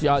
4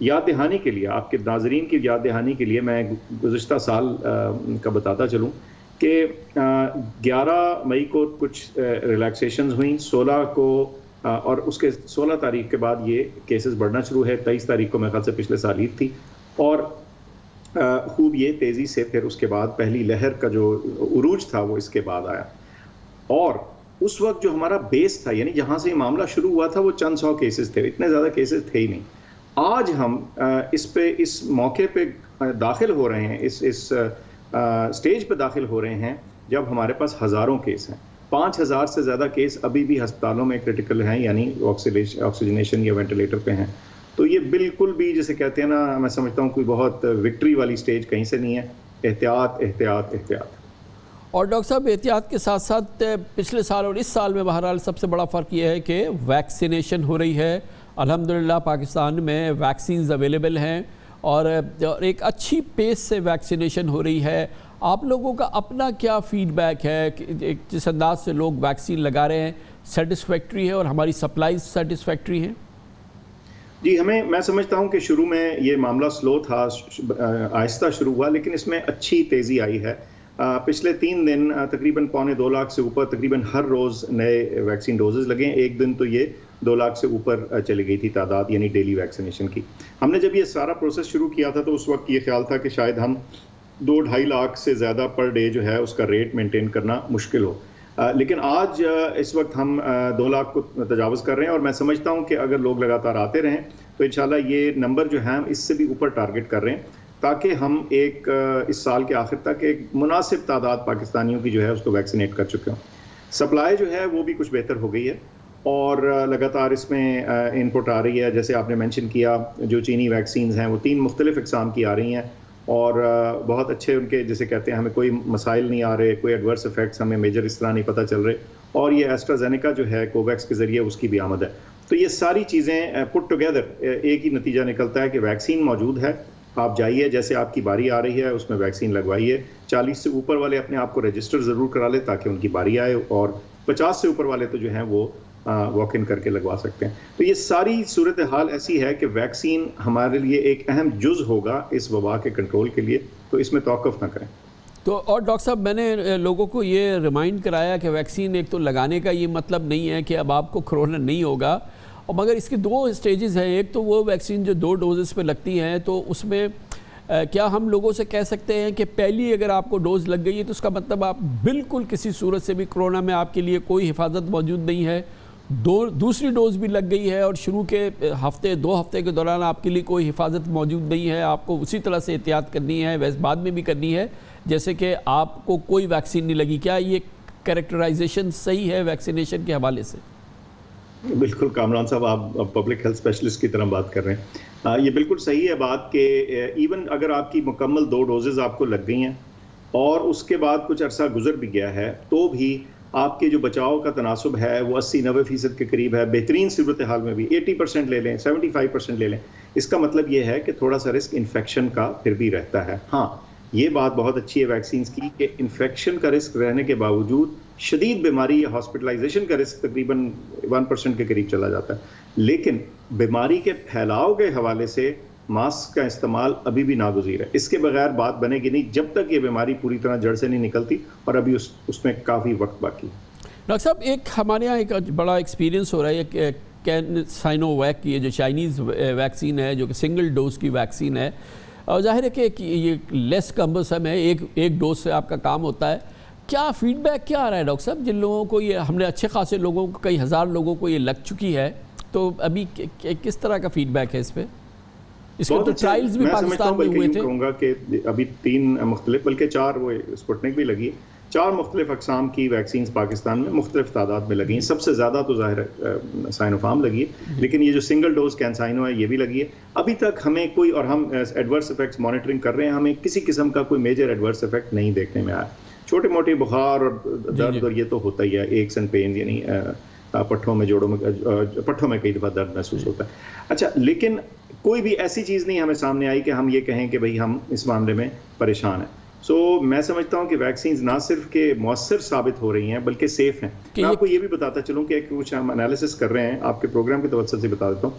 یاد دہانی کے لیے، آپ کے ناظرین کی یاد دہانی کے لیے میں گزشتہ سال کا بتاتا چلوں کہ 11 مئی کو کچھ ریلیکسیشنز ہوئیں، 16 کو اور اس کے 16 تاریخ کے بعد یہ کیسز بڑھنا شروع ہے. 23 تاریخ کو میرے خیال سے پچھلے سال عید تھی، اور خوب یہ تیزی سے پھر اس کے بعد پہلی لہر کا جو عروج تھا وہ اس کے بعد آیا. اور اس وقت جو ہمارا بیس تھا، یعنی جہاں سے یہ معاملہ شروع ہوا تھا، وہ چند سو کیسز تھے، اتنے زیادہ کیسز تھے ہی نہیں. آج ہم اس موقع پہ داخل ہو رہے ہیں، اس سٹیج پہ داخل ہو رہے ہیں جب ہمارے پاس ہزاروں کیس ہیں. 5000 سے زیادہ کیس ابھی بھی ہسپتالوں میں کرٹیکل ہیں، یعنی آکسیجنیشن یا وینٹیلیٹر پہ ہیں. تو یہ بالکل بھی جسے کہتے ہیں نا، میں سمجھتا ہوں کوئی بہت وکٹری والی سٹیج کہیں سے نہیں ہے. احتیاط احتیاط احتیاط. اور ڈاکٹر صاحب احتیاط کے ساتھ ساتھ پچھلے سال اور اس سال میں بہرحال سب سے بڑا فرق یہ ہے کہ ویکسینیشن ہو رہی ہے. الحمدللہ پاکستان میں ویکسینز اویلیبل ہیں اور ایک اچھی پیس سے ویکسینیشن ہو رہی ہے. آپ لوگوں کا اپنا کیا فیڈ بیک ہے کہ جس انداز سے لوگ ویکسین لگا رہے ہیں؟ سیٹسفیکٹری ہے اور ہماری سپلائز سیٹسفیکٹری ہیں؟ جی، میں سمجھتا ہوں کہ شروع میں یہ معاملہ سلو تھا، آہستہ شروع ہوا، لیکن اس میں اچھی تیزی آئی ہے. پچھلے 3 دن تقریباً 1.25 لاکھ سے اوپر تقریباً ہر روز نئے ویکسین ڈوزز لگے. ایک دن تو یہ 2 لاکھ سے اوپر چلی گئی تھی تعداد، یعنی ڈیلی ویکسینیشن کی. ہم نے جب یہ سارا پروسیس شروع کیا تھا تو اس وقت یہ خیال تھا کہ شاید ہم 2-2.5 لاکھ سے زیادہ پر ڈے جو ہے اس کا ریٹ مینٹین کرنا مشکل ہو. لیکن آج اس وقت ہم 2 لاکھ کو تجاوز کر رہے ہیں، اور میں سمجھتا ہوں کہ اگر لوگ لگاتار آتے رہیں تو انشاءاللہ یہ نمبر جو ہے ہم اس سے بھی اوپر ٹارگٹ کر رہے ہیں، تاکہ ہم اس سال کے آخر تک ایک مناسب تعداد پاکستانیوں کی جو ہے اس کو ویکسینیٹ کر چکے ہوں. سپلائی جو ہے وہ بھی کچھ بہتر ہو گئی ہے اور لگاتار اس میں ان پٹ آ رہی ہے. جیسے آپ نے مینشن کیا، جو چینی ویکسینز ہیں وہ 3 مختلف اقسام کی آ رہی ہیں اور بہت اچھے ان کے جیسے کہتے ہیں ہمیں کوئی مسائل نہیں آ رہے، کوئی ایڈورس افیکٹس ہمیں میجر اس طرح نہیں پتہ چل رہے. اور یہ ایسٹرازینیکا جو ہے کوویکس کے ذریعے اس کی بھی آمد ہے. تو یہ ساری چیزیں پٹ ٹوگیدر ایک ہی نتیجہ نکلتا ہے کہ ویکسین موجود ہے. آپ جائیے، جیسے آپ کی باری آ رہی ہے اس میں ویکسین لگوائیے. 40 سے اوپر والے اپنے آپ کو رجسٹر ضرور کرا لیں تاکہ ان کی باری آئے، اور 50 سے اوپر والے تو جو ہیں وہ واک ان کر کے لگوا سکتے ہیں. تو یہ ساری صورتحال ایسی ہے کہ ویکسین ہمارے لیے ایک اہم جز ہوگا اس وبا کے کنٹرول کے لیے، تو اس میں توقف نہ کریں. تو اور ڈاکٹر صاحب، میں نے لوگوں کو یہ ریمائنڈ کرایا کہ ویکسین ایک تو لگانے کا یہ مطلب نہیں ہے کہ اب آپ کو کرونا نہیں ہوگا، اور مگر اس کے 2 سٹیجز ہیں. ایک تو وہ ویکسین جو 2 ڈوزز پہ لگتی ہیں، تو اس میں کیا ہم لوگوں سے کہہ سکتے ہیں کہ پہلی اگر آپ کو ڈوز لگ گئی ہے تو اس کا مطلب آپ بالکل کسی صورت سے بھی کرونا میں آپ کے لیے کوئی حفاظت موجود نہیں ہے؟ دوسری ڈوز بھی لگ گئی ہے اور شروع کے 2 ہفتے کے دوران آپ کے لیے کوئی حفاظت موجود نہیں ہے، آپ کو اسی طرح سے احتیاط کرنی ہے، ویسے بعد میں بھی کرنی ہے جیسے کہ آپ کو کوئی ویکسین نہیں لگی. کیا یہ کریکٹرائزیشن صحیح ہے ویکسینیشن کے حوالے سے؟ بالکل کامران صاحب، آپ پبلک ہیلتھ اسپیشلسٹ کی طرح بات کر رہے ہیں. یہ بالکل صحیح ہے بات کہ ایون اگر آپ کی مکمل 2 ڈوزز آپ کو لگ گئی ہیں اور اس کے بعد کچھ عرصہ گزر بھی گیا ہے، تو بھی آپ کے جو بچاؤ کا تناسب ہے وہ 80-90% کے قریب ہے. بہترین صورتحال میں بھی 80% لے لیں، 75% لے لیں. اس کا مطلب یہ ہے کہ تھوڑا سا رسک انفیکشن کا پھر بھی رہتا ہے. ہاں، یہ بات بہت اچھی ہے ویکسینز کی کہ انفیکشن کا رسک رہنے کے باوجود شدید بیماری یا ہاسپٹلائزیشن کا رسک تقریباً 1% کے قریب چلا جاتا ہے. لیکن بیماری کے پھیلاؤ کے حوالے سے ماسک کا استعمال ابھی بھی ناگزیر ہے. اس کے بغیر بات بنے گی نہیں جب تک یہ بیماری پوری طرح جڑ سے نہیں نکلتی، اور ابھی اس میں کافی وقت باقی. ڈاکٹر صاحب، ایک ہمارے یہاں ایک بڑا ایکسپیرینس ہو رہا ہے کہ سائنو ویک، یہ جو چائنیز ویکسین ہے جو کہ سنگل ڈوز کی ویکسین ہے، اور ظاہر ہے کہ یہ لیس کمبرسم ہے، ایک ڈوز سے آپ کا کام ہوتا ہے. کیا فیڈ بیک کیا آ رہا ہے ڈاکٹر صاحب؟ جن لوگوں کو یہ، ہم نے اچھے خاصے لوگوں کو، کئی ہزار لوگوں کو یہ لگ چکی ہے، تو ابھی کس طرح کا فیڈ بیک ہے اس پہ؟ اس کے تو ٹرائلز بھی پاکستان میں ہوئے تھے. میں کہوں گا کہ ابھی 3 مختلف بلکہ 4 وہ اسپوٹنک بھی لگی، 4 مختلف اقسام کی ویکسینز پاکستان میں مختلف تعداد میں لگی ہیں. سب سے زیادہ تو ظاہر سائنو فارم لگی ہے، لیکن یہ جو سنگل ڈوز کینسائنو ہے یہ بھی لگی ہے. ابھی تک ہمیں کوئی، اور ہم ایڈورس افیکٹس مانیٹرنگ کر رہے ہیں، ہمیں کسی قسم کا کوئی میجر ایڈورس افیکٹ نہیں دیکھنے میں آیا. چھوٹے موٹے بخار اور درد اور یہ تو ہوتا ہی ہے، ایکس اینڈ پین، یعنی پٹھوں میں، جوڑوں میں، پٹھوں میں کئی دفعہ درد محسوس ہوتا ہے. اچھا، لیکن کوئی بھی ایسی چیز نہیں ہمیں سامنے آئی کہ ہم یہ کہیں کہ بھئی ہم اس معاملے میں پریشان ہیں. میں سمجھتا ہوں کہ ویکسینز نہ صرف کہ مؤثر ثابت ہو رہی ہیں بلکہ سیف ہیں. میں آپ کو یہ بھی بتاتا چلوں کہ کچھ ہم انالیسس کر رہے ہیں، آپ کے پروگرام کے توسط سے بتا دیتا ہوں.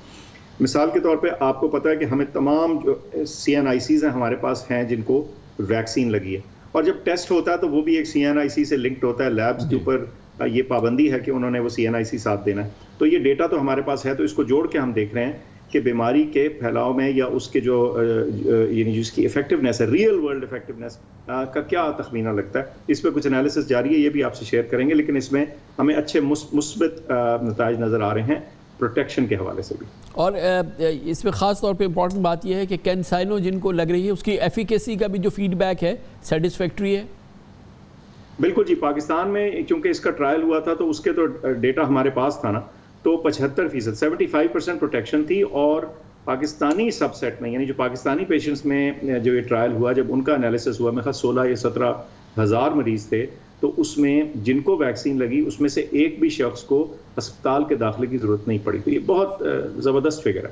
مثال کے طور پہ آپ کو پتہ ہے کہ ہمیں تمام جو CNICs ہیں ہمارے پاس ہیں جن کو ویکسین لگی ہے، اور جب ٹیسٹ ہوتا ہے تو وہ بھی ایک CNIC سے لنکڈ ہوتا ہے، لیبس کے اوپر یہ پابندی ہے کہ انہوں نے وہ CNIC ساتھ دینا ہے. تو یہ ڈیٹا تو ہمارے پاس ہے، تو اس کو جوڑ کے ہم دیکھ رہے ہیں کہ بیماری کے پھیلاؤ میں یا اس کے جو یعنی جس کی افیکٹونیس ہے، ریئل ورلڈ افیکٹونیس کا کیا تخمینہ لگتا ہے. اس پہ کچھ انالیسس جاری ہے، یہ بھی آپ سے شیئر کریں گے، لیکن اس میں ہمیں اچھے مثبت نتائج نظر آ رہے ہیں پروٹیکشن کے حوالے سے بھی. اور اس میں خاص طور پہ امپورٹنٹ بات یہ ہے کہ کینسائنو جن کو لگ رہی ہے اس کی ایفیکیسی کا بھی جو فیڈ بیک ہے سیٹسفیکٹری ہے. بالکل جی، پاکستان میں چونکہ اس کا ٹرائل ہوا تھا تو اس کے تو ڈیٹا ہمارے پاس تھا نا، تو 75% 75% پروٹیکشن تھی. اور پاکستانی سب سیٹ میں یعنی جو پاکستانی پیشنٹس میں جو یہ ٹرائل ہوا، جب ان کا انالیسس ہوا، میرے خیال 16 یا 17 ہزار مریض تھے، تو اس میں جن کو ویکسین لگی اس میں سے ایک بھی شخص کو اسپتال کے داخلے کی ضرورت نہیں پڑی. تو یہ بہت زبردست فگر ہے.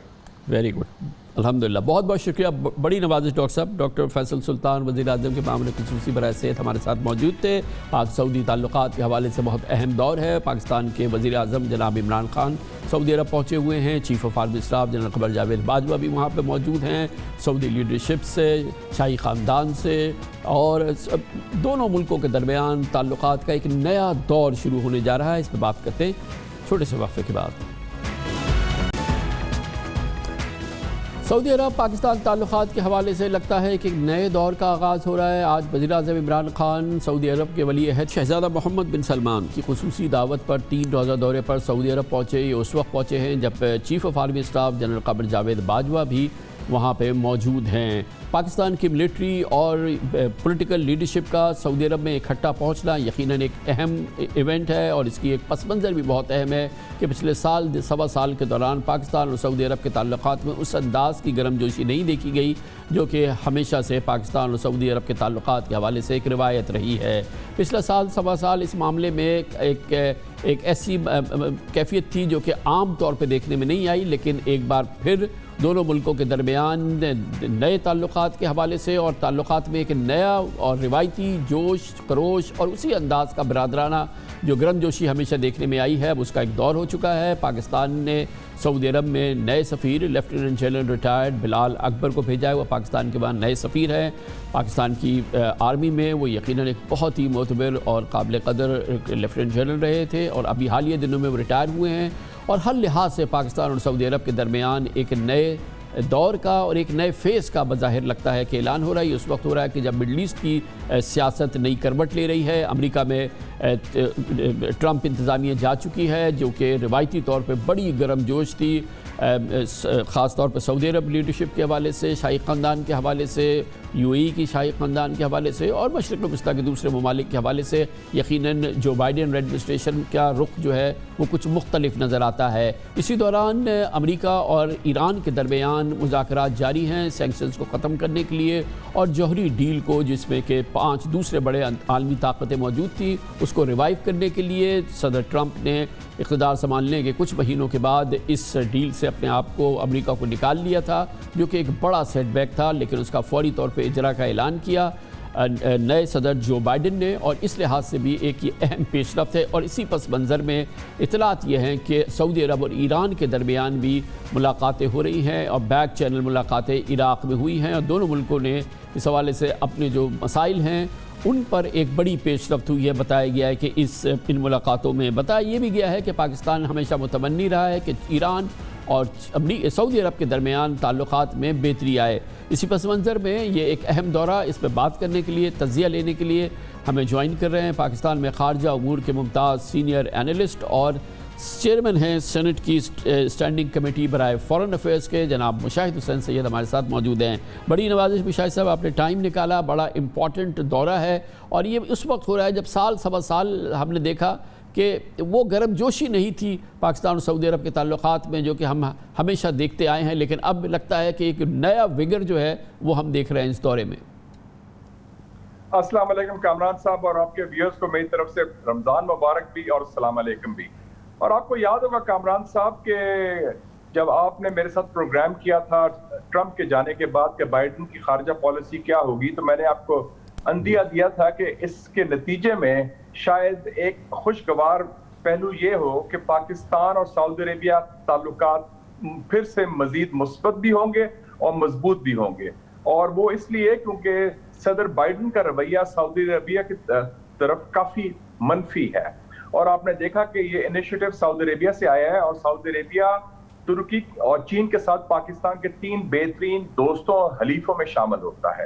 ویری گڈ، الحمدللہ. بہت بہت شکریہ، بڑی نوازش ڈاکٹر صاحب. ڈاکٹر فیصل سلطان وزیر اعظم کے معاملے خصوصی برائے صحت ہمارے ساتھ موجود تھے. پاک سعودی تعلقات کے حوالے سے بہت اہم دور ہے. پاکستان کے وزیر اعظم جناب عمران خان سعودی عرب پہنچے ہوئے ہیں. Chief of army staff general Qamar Javed Bajwa بھی وہاں پہ موجود ہیں. سعودی لیڈرشپ سے، شاہی خاندان سے، اور دونوں ملکوں کے درمیان تعلقات کا ایک نیا دور شروع ہونے جا رہا ہے. اس پہ بات کرتے ہیں چھوٹے سے وقفے کے بعد. سعودی عرب پاکستان تعلقات کے حوالے سے لگتا ہے کہ ایک نئے دور کا آغاز ہو رہا ہے. آج وزیر اعظم عمران خان سعودی عرب کے ولی عہد شہزادہ محمد بن سلمان کی خصوصی دعوت پر 3 روزہ دورے پر سعودی عرب پہنچے. یہ اس وقت پہنچے ہیں جب chief of army staff general Qamar Javed Bajwa بھی وہاں پہ موجود ہیں. پاکستان کی ملٹری اور پولیٹیکل لیڈرشپ کا سعودی عرب میں اکٹھا پہنچنا یقیناً ایک اہم ایونٹ ہے، اور اس کی ایک پس منظر بھی بہت اہم ہے کہ پچھلے سوا سال کے دوران پاکستان اور سعودی عرب کے تعلقات میں اس انداز کی گرم جوشی نہیں دیکھی گئی جو کہ ہمیشہ سے پاکستان اور سعودی عرب کے تعلقات کے حوالے سے ایک روایت رہی ہے. پچھلا سوا سال اس معاملے میں ایک ایسی کیفیت تھی جو کہ عام طور پہ دیکھنے میں نہیں آئی، لیکن ایک بار پھر دونوں ملکوں کے درمیان نئے تعلقات کے حوالے سے اور تعلقات میں ایک نیا اور روایتی جوش خروش اور اسی انداز کا برادرانہ جو گرم جوشی ہمیشہ دیکھنے میں آئی ہے، اب اس کا ایک دور ہو چکا ہے. پاکستان نے سعودی عرب میں نئے سفیر لیفٹیننٹ جنرل ریٹائرڈ بلال اکبر کو بھیجا ہے. وہ پاکستان کے بعد نئے سفیر ہیں. پاکستان کی آرمی میں وہ یقیناً ایک بہت ہی معتبر اور قابل قدر لیفٹیننٹ جنرل رہے تھے، اور ابھی حالیہ دنوں میں وہ ریٹائر ہوئے ہیں. اور ہر لحاظ سے پاکستان اور سعودی عرب کے درمیان ایک نئے دور کا اور ایک نئے فیز کا بظاہر لگتا ہے کہ اعلان ہو رہا ہے. یہ اس وقت ہو رہا ہے کہ جب مڈل ایسٹ کی سیاست نئی کروٹ لے رہی ہے. امریکہ میں ٹرمپ انتظامیہ جا چکی ہے جو کہ روایتی طور پہ بڑی گرم جوش تھی، خاص طور پہ سعودی عرب لیڈرشپ کے حوالے سے، شاہی خاندان کے حوالے سے، UAE کی شاہی خاندان کے حوالے سے، اور مشرق وسطیٰ کے دوسرے ممالک کے حوالے سے. یقیناً جو بائیڈن ایڈمنسٹریشن کا رخ جو ہے وہ کچھ مختلف نظر آتا ہے. اسی دوران امریکہ اور ایران کے درمیان مذاکرات جاری ہیں سینکشنز کو ختم کرنے کے لیے، اور جوہری ڈیل کو جس میں کہ 5 دوسرے بڑے عالمی طاقتیں موجود تھیں اس کو ریوائیو کرنے کے لیے صدر ٹرمپ نے اقتدار سنبھالنے کے کچھ مہینوں کے بعد اس ڈیل سے اپنے آپ کو امریکہ کو نکال لیا تھا، جو کہ ایک بڑا سیٹ بیک تھا، لیکن اس کا فوری طور پہ اجرا کا اعلان کیا نئے صدر جو بائیڈن نے، اور اس لحاظ سے بھی ایک یہ اہم پیش رفت ہے. اور اسی پس منظر میں اطلاعات یہ ہیں کہ سعودی عرب اور ایران کے درمیان بھی ملاقاتیں ہو رہی ہیں، اور بیک چینل ملاقاتیں عراق میں ہوئی ہیں، اور دونوں ملکوں نے اس حوالے سے اپنے جو مسائل ہیں ان پر ایک بڑی پیش رفت ہوئی ہے. بتایا گیا ہے کہ ان ملاقاتوں میں بتایا یہ بھی گیا ہے کہ پاکستان ہمیشہ متمنی رہا ہے کہ ایران اور سعودی عرب کے درمیان تعلقات میں بہتری آئے. اسی پس منظر میں یہ ایک اہم دورہ، اس پہ بات کرنے کے لیے، تجزیہ لینے کے لیے ہمیں جوائن کر رہے ہیں پاکستان میں خارجہ امور کے ممتاز سینئر اینالسٹ اور چیئرمین ہیں سینٹ کی اسٹینڈنگ کمیٹی برائے فارن افیئرز کے جناب مشاہد حسین سید ہمارے ساتھ موجود ہیں. بڑی نوازش مشاہد صاحب، آپ نے ٹائم نکالا، بڑا امپورٹنٹ دورہ ہے، اور یہ اس وقت ہو رہا ہے جب سوا سال ہم نے دیکھا کہ وہ گرم جوشی نہیں تھی پاکستان اور سعودی عرب کے تعلقات میں جو کہ ہم ہمیشہ دیکھتے آئے ہیں، لیکن اب لگتا ہے کہ ایک نیا وگر جو ہے وہ ہم دیکھ رہے ہیں اس دورے میں. السلام علیکم کامران صاحب، اور آپ کے ویورز کو میری طرف سے رمضان مبارک بھی اور السلام علیکم بھی. اور آپ کو یاد ہوگا کامران صاحب کہ جب آپ نے میرے ساتھ پروگرام کیا تھا ٹرمپ کے جانے کے بعد کہ بائیڈن کی خارجہ پالیسی کیا ہوگی، تو میں نے آپ کو اندیہ دیا تھا کہ اس کے نتیجے میں شاید ایک خوشگوار پہلو یہ ہو کہ پاکستان اور سعودی عربیہ تعلقات پھر سے مزید مثبت بھی ہوں گے اور مضبوط بھی ہوں گے. اور وہ اس لیے کیونکہ صدر بائیڈن کا رویہ سعودی عربیہ کی طرف کافی منفی ہے. اور آپ نے دیکھا کہ یہ انیشیٹو سعودی عربیہ سے آیا ہے اور سعودی عربیہ ترکی اور چین کے ساتھ پاکستان کے 3 بہترین دوستوں اور حلیفوں میں شامل ہوتا ہے.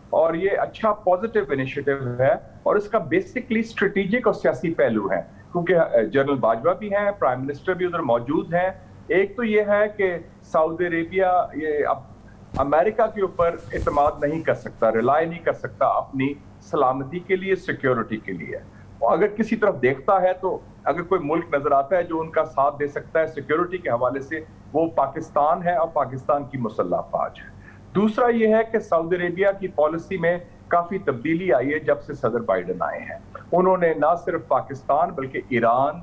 اور یہ اچھا پازیٹیو انیشیٹو ہے اور اس کا بیسکلی اسٹریٹجک اور سیاسی پہلو ہے کیونکہ جنرل باجوہ بھی ہیں, پرائم منسٹر بھی ادھر موجود ہیں. ایک تو یہ ہے کہ سعودی عربیہ یہ اب امریکہ کے اوپر اعتماد نہیں کر سکتا, ریلائی نہیں کر سکتا اپنی سلامتی کے لیے, سیکیورٹی کے لیے. اور اگر کسی طرف دیکھتا ہے تو اگر کوئی ملک نظر آتا ہے جو ان کا ساتھ دے سکتا ہے سیکیورٹی کے حوالے سے, وہ پاکستان ہے اور پاکستان کی مسلح افواج ہے. دوسرا یہ ہے کہ سعودی عربیہ کی پالیسی میں کافی تبدیلی آئی ہے جب سے صدر بائیڈن آئے ہیں. انہوں نے نہ صرف پاکستان بلکہ ایران,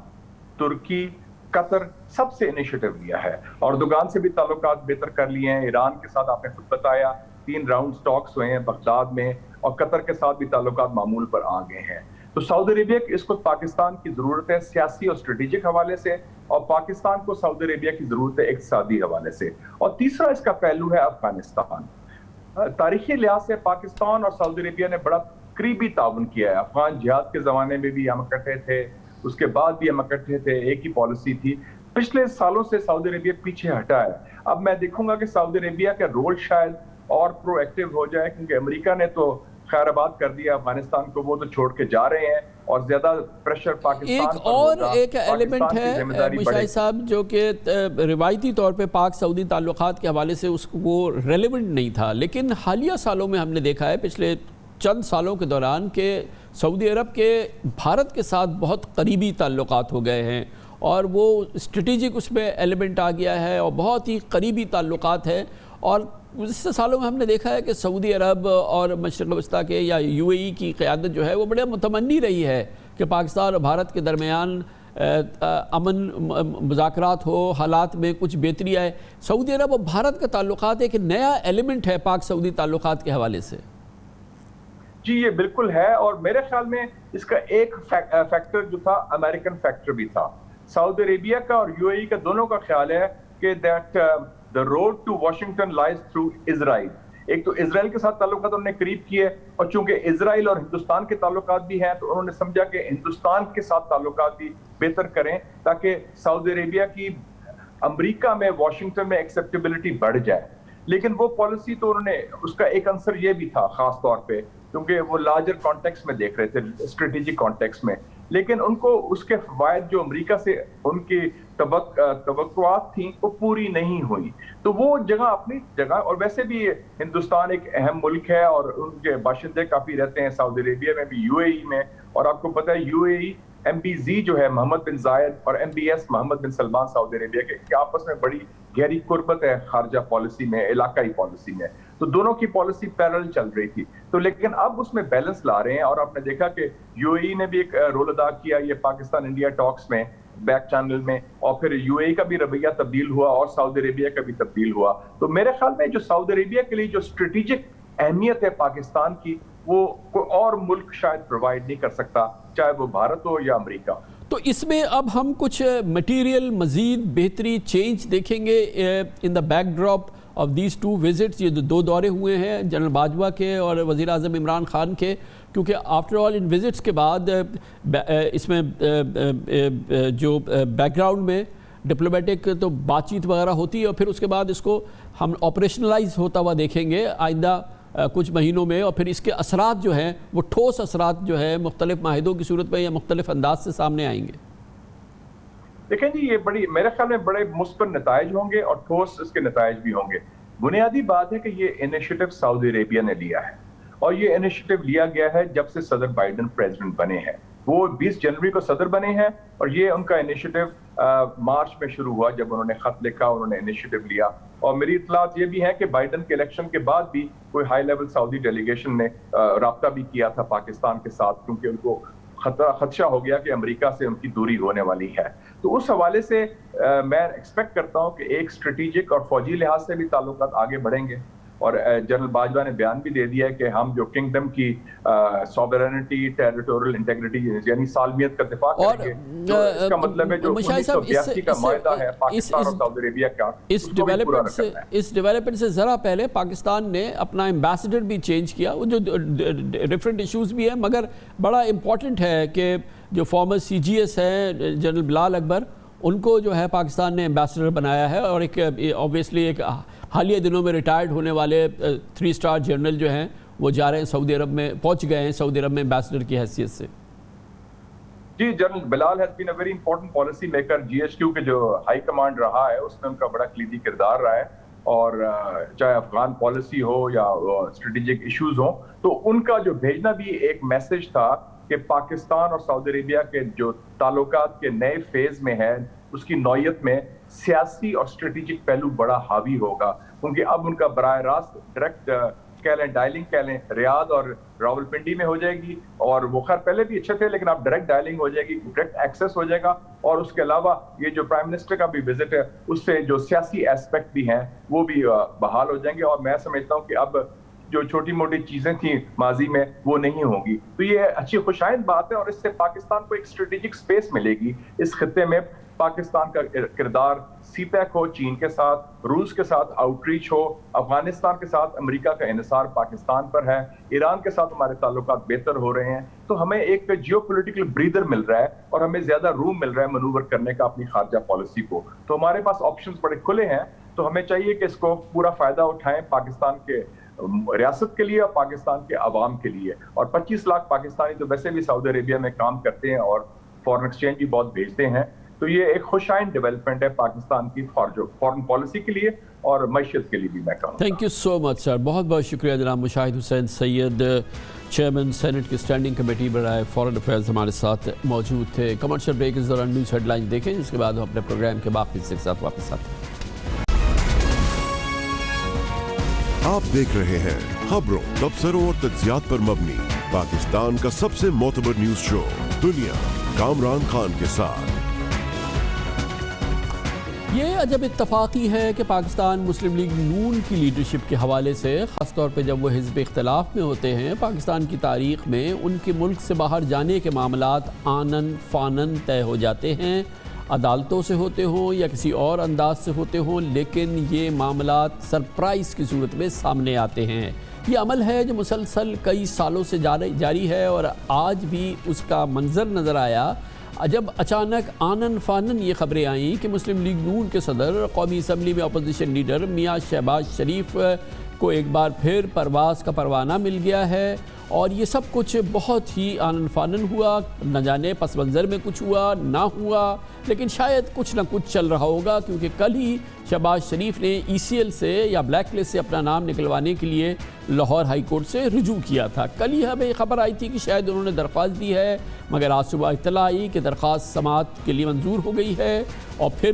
ترکی, قطر سب سے انیشیٹو لیا ہے اور اردوغان سے بھی تعلقات بہتر کر لیے ہیں. ایران کے ساتھ آپ نے خود بتایا 3 راؤنڈ سٹاکس ہوئے ہیں بغداد میں, اور قطر کے ساتھ بھی تعلقات معمول پر آ گئے ہیں. تو سعودی عربیہ اس کو پاکستان کی ضرورت ہے سیاسی اور اسٹریٹجک حوالے سے, اور پاکستان کو سعودی عربیہ کی ضرورت ہے اقتصادی حوالے سے. اور تیسرا اس کا پہلو ہے افغانستان. تاریخی لحاظ سے پاکستان اور سعودی عربیہ نے بڑا قریبی تعاون کیا ہے. افغان جہاد کے زمانے میں بھی ہم اکٹھے تھے, اس کے بعد بھی ہم اکٹھے تھے, ایک ہی پالیسی تھی. پچھلے سالوں سے سعودی عربیہ پیچھے ہٹا ہے. اب میں دیکھوں گا کہ سعودی عربیہ کا رول شاید اور پرو ایکٹیو ہو جائے کیونکہ امریکہ نے تو خیر آباد کر دیا افغانستان کو, وہ تو چھوڑ کے جا رہے ہیں اور زیادہ پریشر پاکستان پر ہوگا. ایک ایلیمنٹ ہے مشاہد صاحب جو کہ روایتی طور پہ پاک سعودی تعلقات کے حوالے سے وہ ریلیونٹ نہیں تھا, لیکن حالیہ سالوں میں ہم نے دیکھا ہے پچھلے چند سالوں کے دوران کہ سعودی عرب کے بھارت کے ساتھ بہت قریبی تعلقات ہو گئے ہیں اور وہ اسٹریٹجک اس میں ایلیمنٹ آ گیا ہے اور بہت ہی قریبی تعلقات ہیں. اور گزشتہ سالوں میں ہم نے دیکھا ہے کہ سعودی عرب اور مشرق وسطیٰ کے یا UAE کی قیادت جو ہے وہ بڑے متمنی رہی ہے کہ پاکستان اور بھارت کے درمیان امن مذاکرات ہو, حالات میں کچھ بہتری آئے. سعودی عرب اور بھارت کا تعلقات ایک نیا ایلیمنٹ ہے پاک سعودی تعلقات کے حوالے سے. جی یہ بالکل ہے, اور میرے خیال میں اس کا ایک فیکٹر جو تھا امریکن فیکٹر بھی تھا. سعودی عربیہ کا اور UAE کا دونوں کا خیال ہے کہ the road to Washington lies through Israel. ایک تو اسرائیل کے ساتھ تعلقات انہوں نے قریب کیے, اور چونکہ اسرائیل اور ہندوستان کے تعلقات بھی ہیں تو انہوں نے سمجھا کہ ہندوستان کے ساتھ تعلقات بھی بہتر کریں تاکہ سعودی عربیہ کی امریکہ میں واشنگٹن میں ایکسیپٹیبلٹی بڑھ جائے. لیکن وہ پالیسی تو انہوں نے, اس کا ایک عنصر یہ بھی تھا خاص طور پہ کیونکہ وہ لارجر کانٹیکس میں دیکھ رہے تھے, اسٹریٹجک کانٹیکس میں, لیکن ان کو اس کے فوائد جو امریکہ سے ان کی توقعات تھیں وہ پوری نہیں ہوئی. تو وہ جگہ اپنی جگہ, اور ویسے بھی ہندوستان ایک اہم ملک ہے اور ان کے باشندے کافی رہتے ہیں سعودی عربیہ میں بھی, UAE میں. اور آپ کو پتہ ہے UAE MBZ جو ہے محمد بن زائد اور MBS محمد بن سلمان سعودی عربیہ کے آپس میں بڑی گہری قربت ہے خارجہ پالیسی میں, علاقائی پالیسی میں. تو دونوں کی پالیسی پیرل چل رہی تھی. تو لیکن اب اس میں بیلنس لا رہے ہیں, اور آپ نے دیکھا کہ UAE نے بھی ایک رول ادا کیا یہ پاکستان انڈیا ٹاکس میں, بیک چینل میں, اور پھر UAE کا بھی رویہ تبدیل ہوا اور سعودی عربیہ کا بھی تبدیل ہوا. تو میرے خیال میں جو سعودی عربیہ کے لیے جو اسٹریٹجک اہمیت ہے پاکستان کی, وہ کوئی اور ملک شاید پرووائڈ نہیں کر سکتا, چاہے وہ بھارت ہو یا امریکہ. تو اس میں اب ہم کچھ مٹیریل مزید بہتری چینج دیکھیں گے in the backdrop of these 2 visits. یہ 2 دورے ہوئے ہیں جنرل باجوہ کے اور وزیر اعظم عمران خان کے, کیونکہ آفٹر آل ان وزٹس کے بعد اس میں جو بیک گراؤنڈ میں ڈپلومیٹک تو بات چیت وغیرہ ہوتی ہے, اور پھر اس کے بعد اس کو ہم آپریشنلائز ہوتا ہوا دیکھیں گے آئندہ کچھ مہینوں میں, اور پھر اس کے اثرات جو ہیں وہ ٹھوس اثرات جو ہے مختلف معاہدوں کی صورت میں یا مختلف انداز سے سامنے آئیں گے. دیکھیں جی یہ میرے خیال میں بڑے مثبت نتائج ہوں گے اور ٹھوس اس کے نتائج بھی ہوں گے. بنیادی بات ہے کہ یہ انیشیٹو سعودی عربیہ نے لیا ہے, اور یہ انیشیٹو لیا گیا ہے جب سے صدر بائیڈن پریزیڈنٹ بنے ہیں. وہ 20 جنوری کو صدر بنے ہیں, اور یہ ان کا انیشیٹو مارچ میں شروع ہوا جب انہوں نے خط لکھا, انہوں نے انیشیٹو لیا. اور میری اطلاعات یہ بھی ہیں کہ بائیڈن کے الیکشن کے بعد بھی کوئی ہائی لیول سعودی ڈیلیگیشن نے رابطہ بھی کیا تھا پاکستان کے ساتھ, کیونکہ ان کو خدشہ ہو گیا کہ امریکہ سے ان کی دوری ہونے والی ہے. تو اس حوالے سے میں ایکسپیکٹ کرتا ہوں کہ ایک اسٹریٹجک اور فوجی لحاظ سے بھی تعلقات آگے بڑھیں گے. اور جنرل باجوہ نے بیان بھی دے دیا ہے کہ ہم جو کنگڈم کی سوورینٹی، ٹیریٹوریل انٹیگریٹی یعنی سالمیت کا دفاع کریں گے، تو اس کا مطلب ہے جو 1982 کا معاہدہ ہے پاکستان اور سعودی عربیہ کا، اس ڈیولپمنٹ سے ذرا پہلے پاکستان نے اپنا ایمبیسڈر بھی چینج کیا، وہ جو ڈیفرنٹ ایشوز بھی ہیں، مگر بڑا امپورٹنٹ ہے کہ جو فارمر سی جی ایس ہیں جنرل بلال اکبر، ان کو جو ہے پاکستان نے ایمبیسڈر بنایا ہے، اور ایک اوبویسلی ایک حالیہ دنوں میں ریٹائرڈ ہونے والے 3 اسٹار جنرل جو ہیں وہ جا رہے ہیں سعودی عرب میں، پہنچ گئے ہیں سعودی عرب میں ایمبیسڈر کی حیثیت سے۔ جی، general Bilal has been a very important policy maker، G H Q کے جو ہائی کمانڈ رہا ہے اس میں ان کا بڑا کلیدی کردار رہا ہے، اور چاہے افغان پالیسی ہو یا اسٹریٹجک ایشوز ہوں، تو ان کا جو بھیجنا بھی ایک میسج تھا کہ پاکستان اور سعودی عربیہ کے جو تعلقات کے نئے فیز میں ہے، اس کی نوعیت میں سیاسی اور اسٹریٹجک پہلو بڑا حاوی ہوگا، کیونکہ اب ان کا براہ راست ڈائریکٹ کہہ لیں ڈائلنگ کہہ لیں ریاض اور راولپنڈی میں ہو جائے گی، اور وہ خیر پہلے بھی اچھے تھے لیکن اب ڈائریکٹ ڈائلنگ ہو جائے گی، ڈائریکٹ ایکسیس ہو جائے گا، اور اس کے علاوہ یہ جو پرائم منسٹر کا بھی وزٹ ہے اس سے جو سیاسی ایسپیکٹ بھی ہیں وہ بھی بحال ہو جائیں گے، اور میں سمجھتا ہوں کہ اب جو چھوٹی موٹی چیزیں تھیں ماضی میں وہ نہیں ہوں گی، تو یہ اچھی خوشائند بات ہے، اور اس سے پاکستان کو ایک اسٹریٹجک سپیس ملے گی اس خطے میں۔ پاکستان کا کردار سی پیک ہو چین کے ساتھ، روس کے ساتھ آؤٹ ریچ ہو، افغانستان کے ساتھ امریکہ کا انحصار پاکستان پر ہے، ایران کے ساتھ ہمارے تعلقات بہتر ہو رہے ہیں، تو ہمیں ایک جیو پولیٹیکل بریدر مل رہا ہے اور ہمیں زیادہ روم مل رہا ہے منور کرنے کا اپنی خارجہ پالیسی کو، تو ہمارے پاس آپشنز بڑے کھلے ہیں، تو ہمیں چاہیے کہ اس کو پورا فائدہ اٹھائیں پاکستان کے ریاست کے لیے اور پاکستان کے عوام کے لیے، اور 25 لاکھ پاکستانی تو ویسے بھی سعودی عربیہ میں کام کرتے ہیں اور فارن ایکسچینج بھی بہت بھیجتے ہیں، تو یہ ایک خوشائند ڈیولپمنٹ ہے پاکستان کی فارن پالیسی کے لیے اور معیشت کے لیے بھی میں کہوں۔ تھینک یو سو مچ سر، بہت بہت شکریہ جناب مشاہد حسین سید، چیئرمین سینٹ کی اسٹینڈنگ کمیٹی برائے فارن افیئرز ہمارے ساتھ موجود تھے۔ کمرشل بریک اس دوران نیوز ہیڈ لائن دیکھیں، جس کے بعد ہم اپنے پروگرام کے باقی حصے کے ساتھ واپس آتے ہیں۔ آپ دیکھ رہے ہیں خبروں، تبصروں اور تجزیات پر مبنی پاکستان کا سب سے معتبر نیوز شو دنیا، کامران خان کے ساتھ۔ یہ عجب اتفاقی ہے کہ پاکستان مسلم لیگ نون کی لیڈرشپ کے حوالے سے، خاص طور پہ جب وہ حزب اختلاف میں ہوتے ہیں، پاکستان کی تاریخ میں ان کے ملک سے باہر جانے کے معاملات آنن فانن طے ہو جاتے ہیں، عدالتوں سے ہوتے ہوں یا کسی اور انداز سے ہوتے ہوں، لیکن یہ معاملات سرپرائز کی صورت میں سامنے آتے ہیں۔ یہ عمل ہے جو مسلسل کئی سالوں سے جاری ہے، اور آج بھی اس کا منظر نظر آیا جب اچانک آنن فانن یہ خبریں آئیں کہ مسلم لیگ نون کے صدر، قومی اسمبلی میں اپوزیشن لیڈر میاں شہباز شریف کو ایک بار پھر پرواز کا پروانہ مل گیا ہے، اور یہ سب کچھ بہت ہی آنن فانن ہوا، نہ جانے پس منظر میں کچھ ہوا نہ ہوا، لیکن شاید کچھ نہ کچھ چل رہا ہوگا، کیونکہ کل ہی شہباز شریف نے ای سی ایل سے یا بلیک لسٹ سے اپنا نام نکلوانے کے لیے لاہور ہائی کورٹ سے رجوع کیا تھا۔ کل ہی ہمیں خبر آئی تھی کہ شاید انہوں نے درخواست دی ہے، مگر آج صبح اطلاع آئی کہ درخواست سماعت کے لیے منظور ہو گئی ہے، اور پھر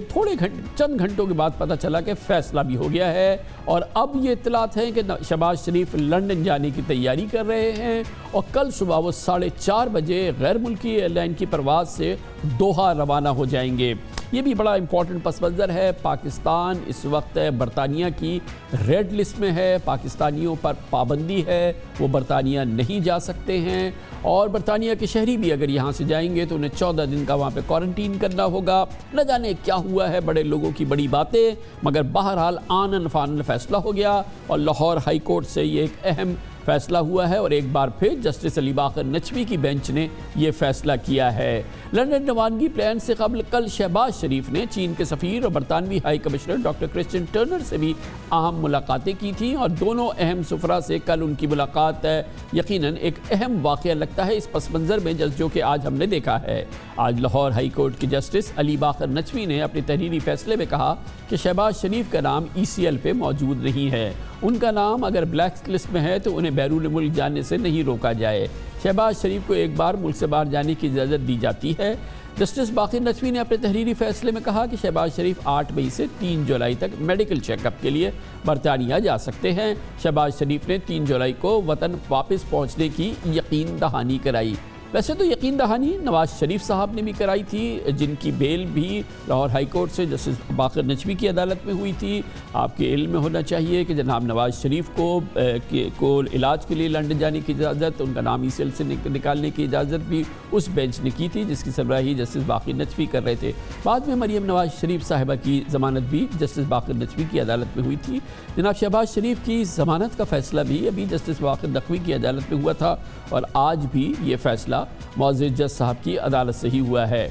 چند گھنٹوں کے بعد پتہ چلا کہ فیصلہ بھی ہو گیا ہے، اور اب یہ اطلاعات ہیں کہ شہباز شریف لندن جانے کی تیاری کر رہے ہیں، اور کل صبح وہ 4:30 بجے غیر ملکی ایئر لائن کی پرواز سے دوحہ روانہ ہو جائیں گے۔ یہ بھی بڑا امپورٹنٹ پس منظر ہے۔ پاکستان اس وقت برطانیہ کی ریڈ لسٹ میں ہے، پاکستانیوں پر پابندی ہے، وہ برطانیہ نہیں جا سکتے ہیں، اور برطانیہ کے شہری بھی اگر یہاں سے جائیں گے تو انہیں 14 دن کا وہاں پہ کوارنٹین کرنا ہوگا۔ نہ جانے کیا ہوا ہے، بڑے لوگوں کی بڑی باتیں، مگر بہرحال آنن فانن فیصلہ ہو گیا، اور لاہور ہائی کورٹ سے یہ ایک اہم فیصلہ ہوا ہے، اور ایک بار پھر جسٹس علی باقر نجوی کی بینچ نے یہ فیصلہ کیا ہے۔ لندن روانگی پلان سے قبل کل شہباز شریف نے چین کے سفیر اور برطانوی high commissioner doctor Christian Turner سے بھی اہم ملاقاتیں کی تھیں، اور دونوں اہم سفراء سے کل ان کی ملاقات یقیناً ایک اہم واقعہ لگتا ہے اس پس منظر میں، جو کہ آج ہم نے دیکھا ہے۔ آج لاہور ہائی کورٹ کے جسٹس علی باقر نجوی نے اپنے تحریری فیصلے میں کہا کہ شہباز شریف کا نام ای سی ایل پہ موجود نہیں ہے، ان کا نام اگر بلیک لسٹ میں ہے تو انہیں بیرون ملک جانے سے نہیں روکا جائے۔ شہباز شریف کو ایک بار ملک سے باہر جانے کی اجازت دی جاتی ہے۔ جسٹس باقر نجوی نے اپنے تحریری فیصلے میں کہا کہ شہباز شریف 8 مئی سے 3 جولائی تک میڈیکل چیک اپ کے لیے برطانیہ جا سکتے ہیں۔ شہباز شریف نے 3 جولائی کو وطن واپس پہنچنے کی یقین دہانی کرائی۔ ویسے تو یقین دہانی نواز شریف صاحب نے بھی کرائی تھی، جن کی بیل بھی لاہور ہائی کورٹ سے جسٹس باقر نجوی کی عدالت میں ہوئی تھی۔ آپ کے علم میں ہونا چاہیے کہ جناب نواز شریف کو علاج کے لیے لنڈن جانے کی اجازت، ان کا نام ECL سے نکالنے کی اجازت بھی اس بینچ نے کی تھی جس کی سربراہی جسٹس باقر نجوی کر رہے تھے۔ بعد میں مریم نواز شریف صاحبہ کی ضمانت بھی جسٹس باقر نجوی کی عدالت میں ہوئی تھی۔ جناب شہباز شریف کی ضمانت کا فیصلہ بھی ابھی جسٹس باقر نجوی کی عدالت میں ہوا تھا، اور آج بھی یہ فیصلہ معزز جج صاحب کی عدالت سے ہی ہوا ہے۔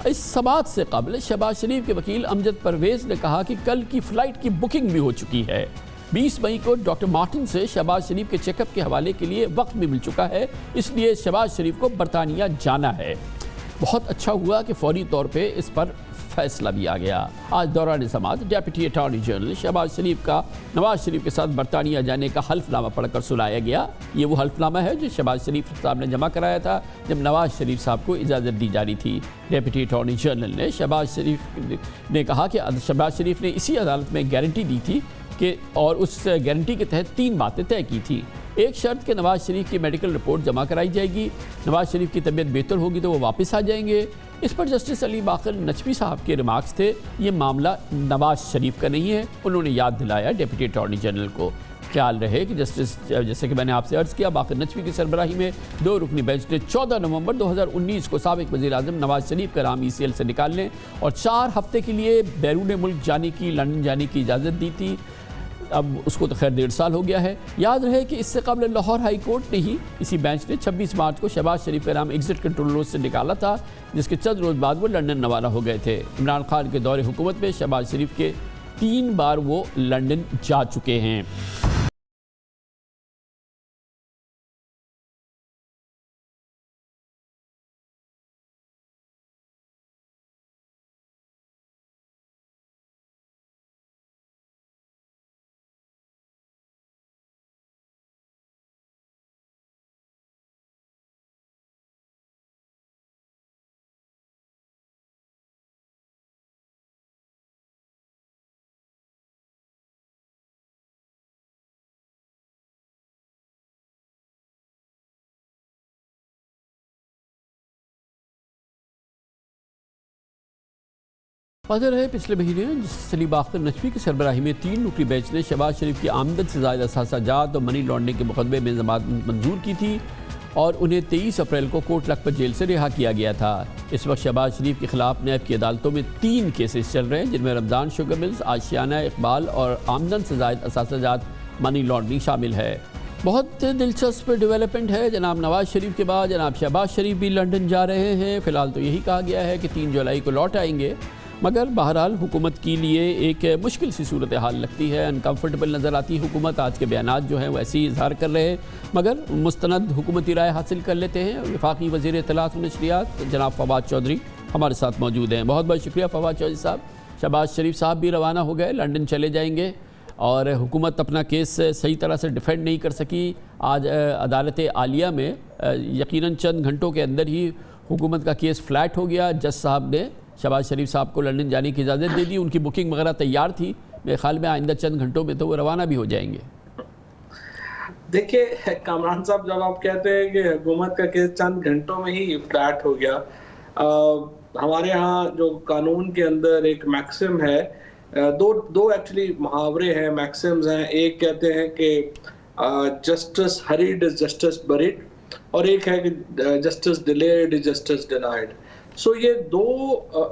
اس سماعت سے قبل شہباز شریف کے وکیل امجد پرویز نے کہا کہ کل کی فلائٹ کی بکنگ بھی ہو چکی ہے۔ 20 مئی کو ڈاکٹر مارٹن سے شہباز شریف کے چیک اپ کے حوالے کے لیے وقت بھی مل چکا ہے، اس لیے شہباز شریف کو برطانیہ جانا ہے۔ بہت اچھا ہوا کہ فوری طور پہ اس پر فیصلہ بھی آ گیا۔ آج دوران سماعت ڈیپٹی اٹارنی جنرل شہباز شریف کا نواز شریف کے ساتھ برطانیہ جانے کا حلف نامہ پڑھ کر سنایا گیا۔ یہ وہ حلف نامہ ہے جو شہباز شریف صاحب نے جمع کرایا تھا جب نواز شریف صاحب کو اجازت دی جا رہی تھی۔ ڈیپٹی اٹارنی جنرل نے شہباز شریف نے کہا کہ شہباز شریف نے اسی عدالت میں گارنٹی دی تھی کہ اور اس گارنٹی کے تحت 3 باتیں طے کی تھی۔ ایک شرط کہ نواز شریف کی میڈیکل رپورٹ جمع کرائی جائے گی، نواز شریف کی طبیعت بہتر ہوگی تو وہ واپس آ جائیں گے۔ اس پر جسٹس علی باقر نجوی صاحب کے ریمارکس تھے، یہ معاملہ نواز شریف کا نہیں ہے۔ انہوں نے یاد دلایا ڈیپٹی اٹارنی جنرل کو۔ خیال رہے کہ جسٹس جیسے کہ میں نے آپ سے عرض کیا، باقر نجوی کی سربراہی میں 2 رکنی بینچ نے 14 نومبر 2019 کو سابق وزیر اعظم نواز شریف کا نام ECL سے نکالنے اور 4 ہفتے کے لیے بیرون ملک جانے کی، لندن جانے کی اجازت دی تھی۔ اب اس کو تو خیر 1.5 سال ہو گیا ہے۔ یاد رہے کہ اس سے قبل لاہور ہائی کورٹ نے ہی اسی بینچ نے 26 مارچ کو شہباز شریف کا نام ایگزٹ کنٹرول روز سے نکالا تھا، جس کے چند روز بعد وہ لندن روانہ ہو گئے تھے۔ عمران خان کے دور حکومت میں شہباز شریف کے 3 بار وہ لندن جا چکے ہیں۔ واضح رہے پچھلے مہینے جسٹس علی باقر نجوی کی سربراہی میں 3 رکنی بینچ نے شہباز شریف کی آمدن سے زائد اثاثہ جات اور منی لانڈرنگ کے مقدمے میں ضمانت منظور کی تھی اور انہیں 23 اپریل کو کوٹ لکھپت جیل سے رہا کیا گیا تھا۔ اس وقت شہباز شریف کے خلاف نیب کی عدالتوں میں 3 کیسز چل رہے ہیں، جن میں رمضان شوگر ملز، آشیانہ اقبال اور آمدن سے زائد اثاثہ جات منی لانڈرنگ شامل ہے۔ بہت دلچسپ ڈیولپمنٹ ہے۔ جناب نواز شریف کے بعد جناب شہباز شریف بھی لندن جا رہے ہیں۔ فی الحال تو یہی کہا گیا ہے کہ 3 جولائی کو لوٹ آئیں گے، مگر بہرحال حکومت کے لیے ایک مشکل سی صورتحال لگتی ہے، انکمفرٹیبل نظر آتی ہے حکومت۔ آج کے بیانات جو ہیں وہ ایسے ہی اظہار کر رہے ہیں، مگر مستند حکومتی رائے حاصل کر لیتے ہیں۔ وفاقی وزیر اطلاعات و نشریات جناب فواد چودھری ہمارے ساتھ موجود ہیں۔ بہت بہت شکریہ فواد چودھری صاحب۔ شہباز شریف صاحب بھی روانہ ہو گئے، لندن چلے جائیں گے، اور حکومت اپنا کیس صحیح طرح سے ڈیفینڈ نہیں کر سکی۔ آج عدالت عالیہ میں یقیناً چند گھنٹوں کے اندر ہی حکومت کا کیس فلیٹ ہو گیا۔ جج صاحب نے شہباز شریف صاحب کو لندن جانے کی اجازت دے دی، ان کی بکنگ وغیرہ تیار تھی۔ میرے خیال میں آئندہ چند گھنٹوں میں تو وہ روانہ بھی ہو جائیں گے۔ دیکھیے کامران صاحب، جب آپ کہتے ہیں کہ حکومت کا کیس چند گھنٹوں میں ہی فلیٹ ہو گیا، ہمارے ہاں جو قانون کے اندر ایک میکسم ہے، دو ایکچولی محاورے ہیں، میکسمز ہیں۔ ایک کہتے ہیں کہ جسٹس ہریڈ از جسٹس بریڈ، اور ایک ہے کہ justice delayed is justice denied. سو یہ 2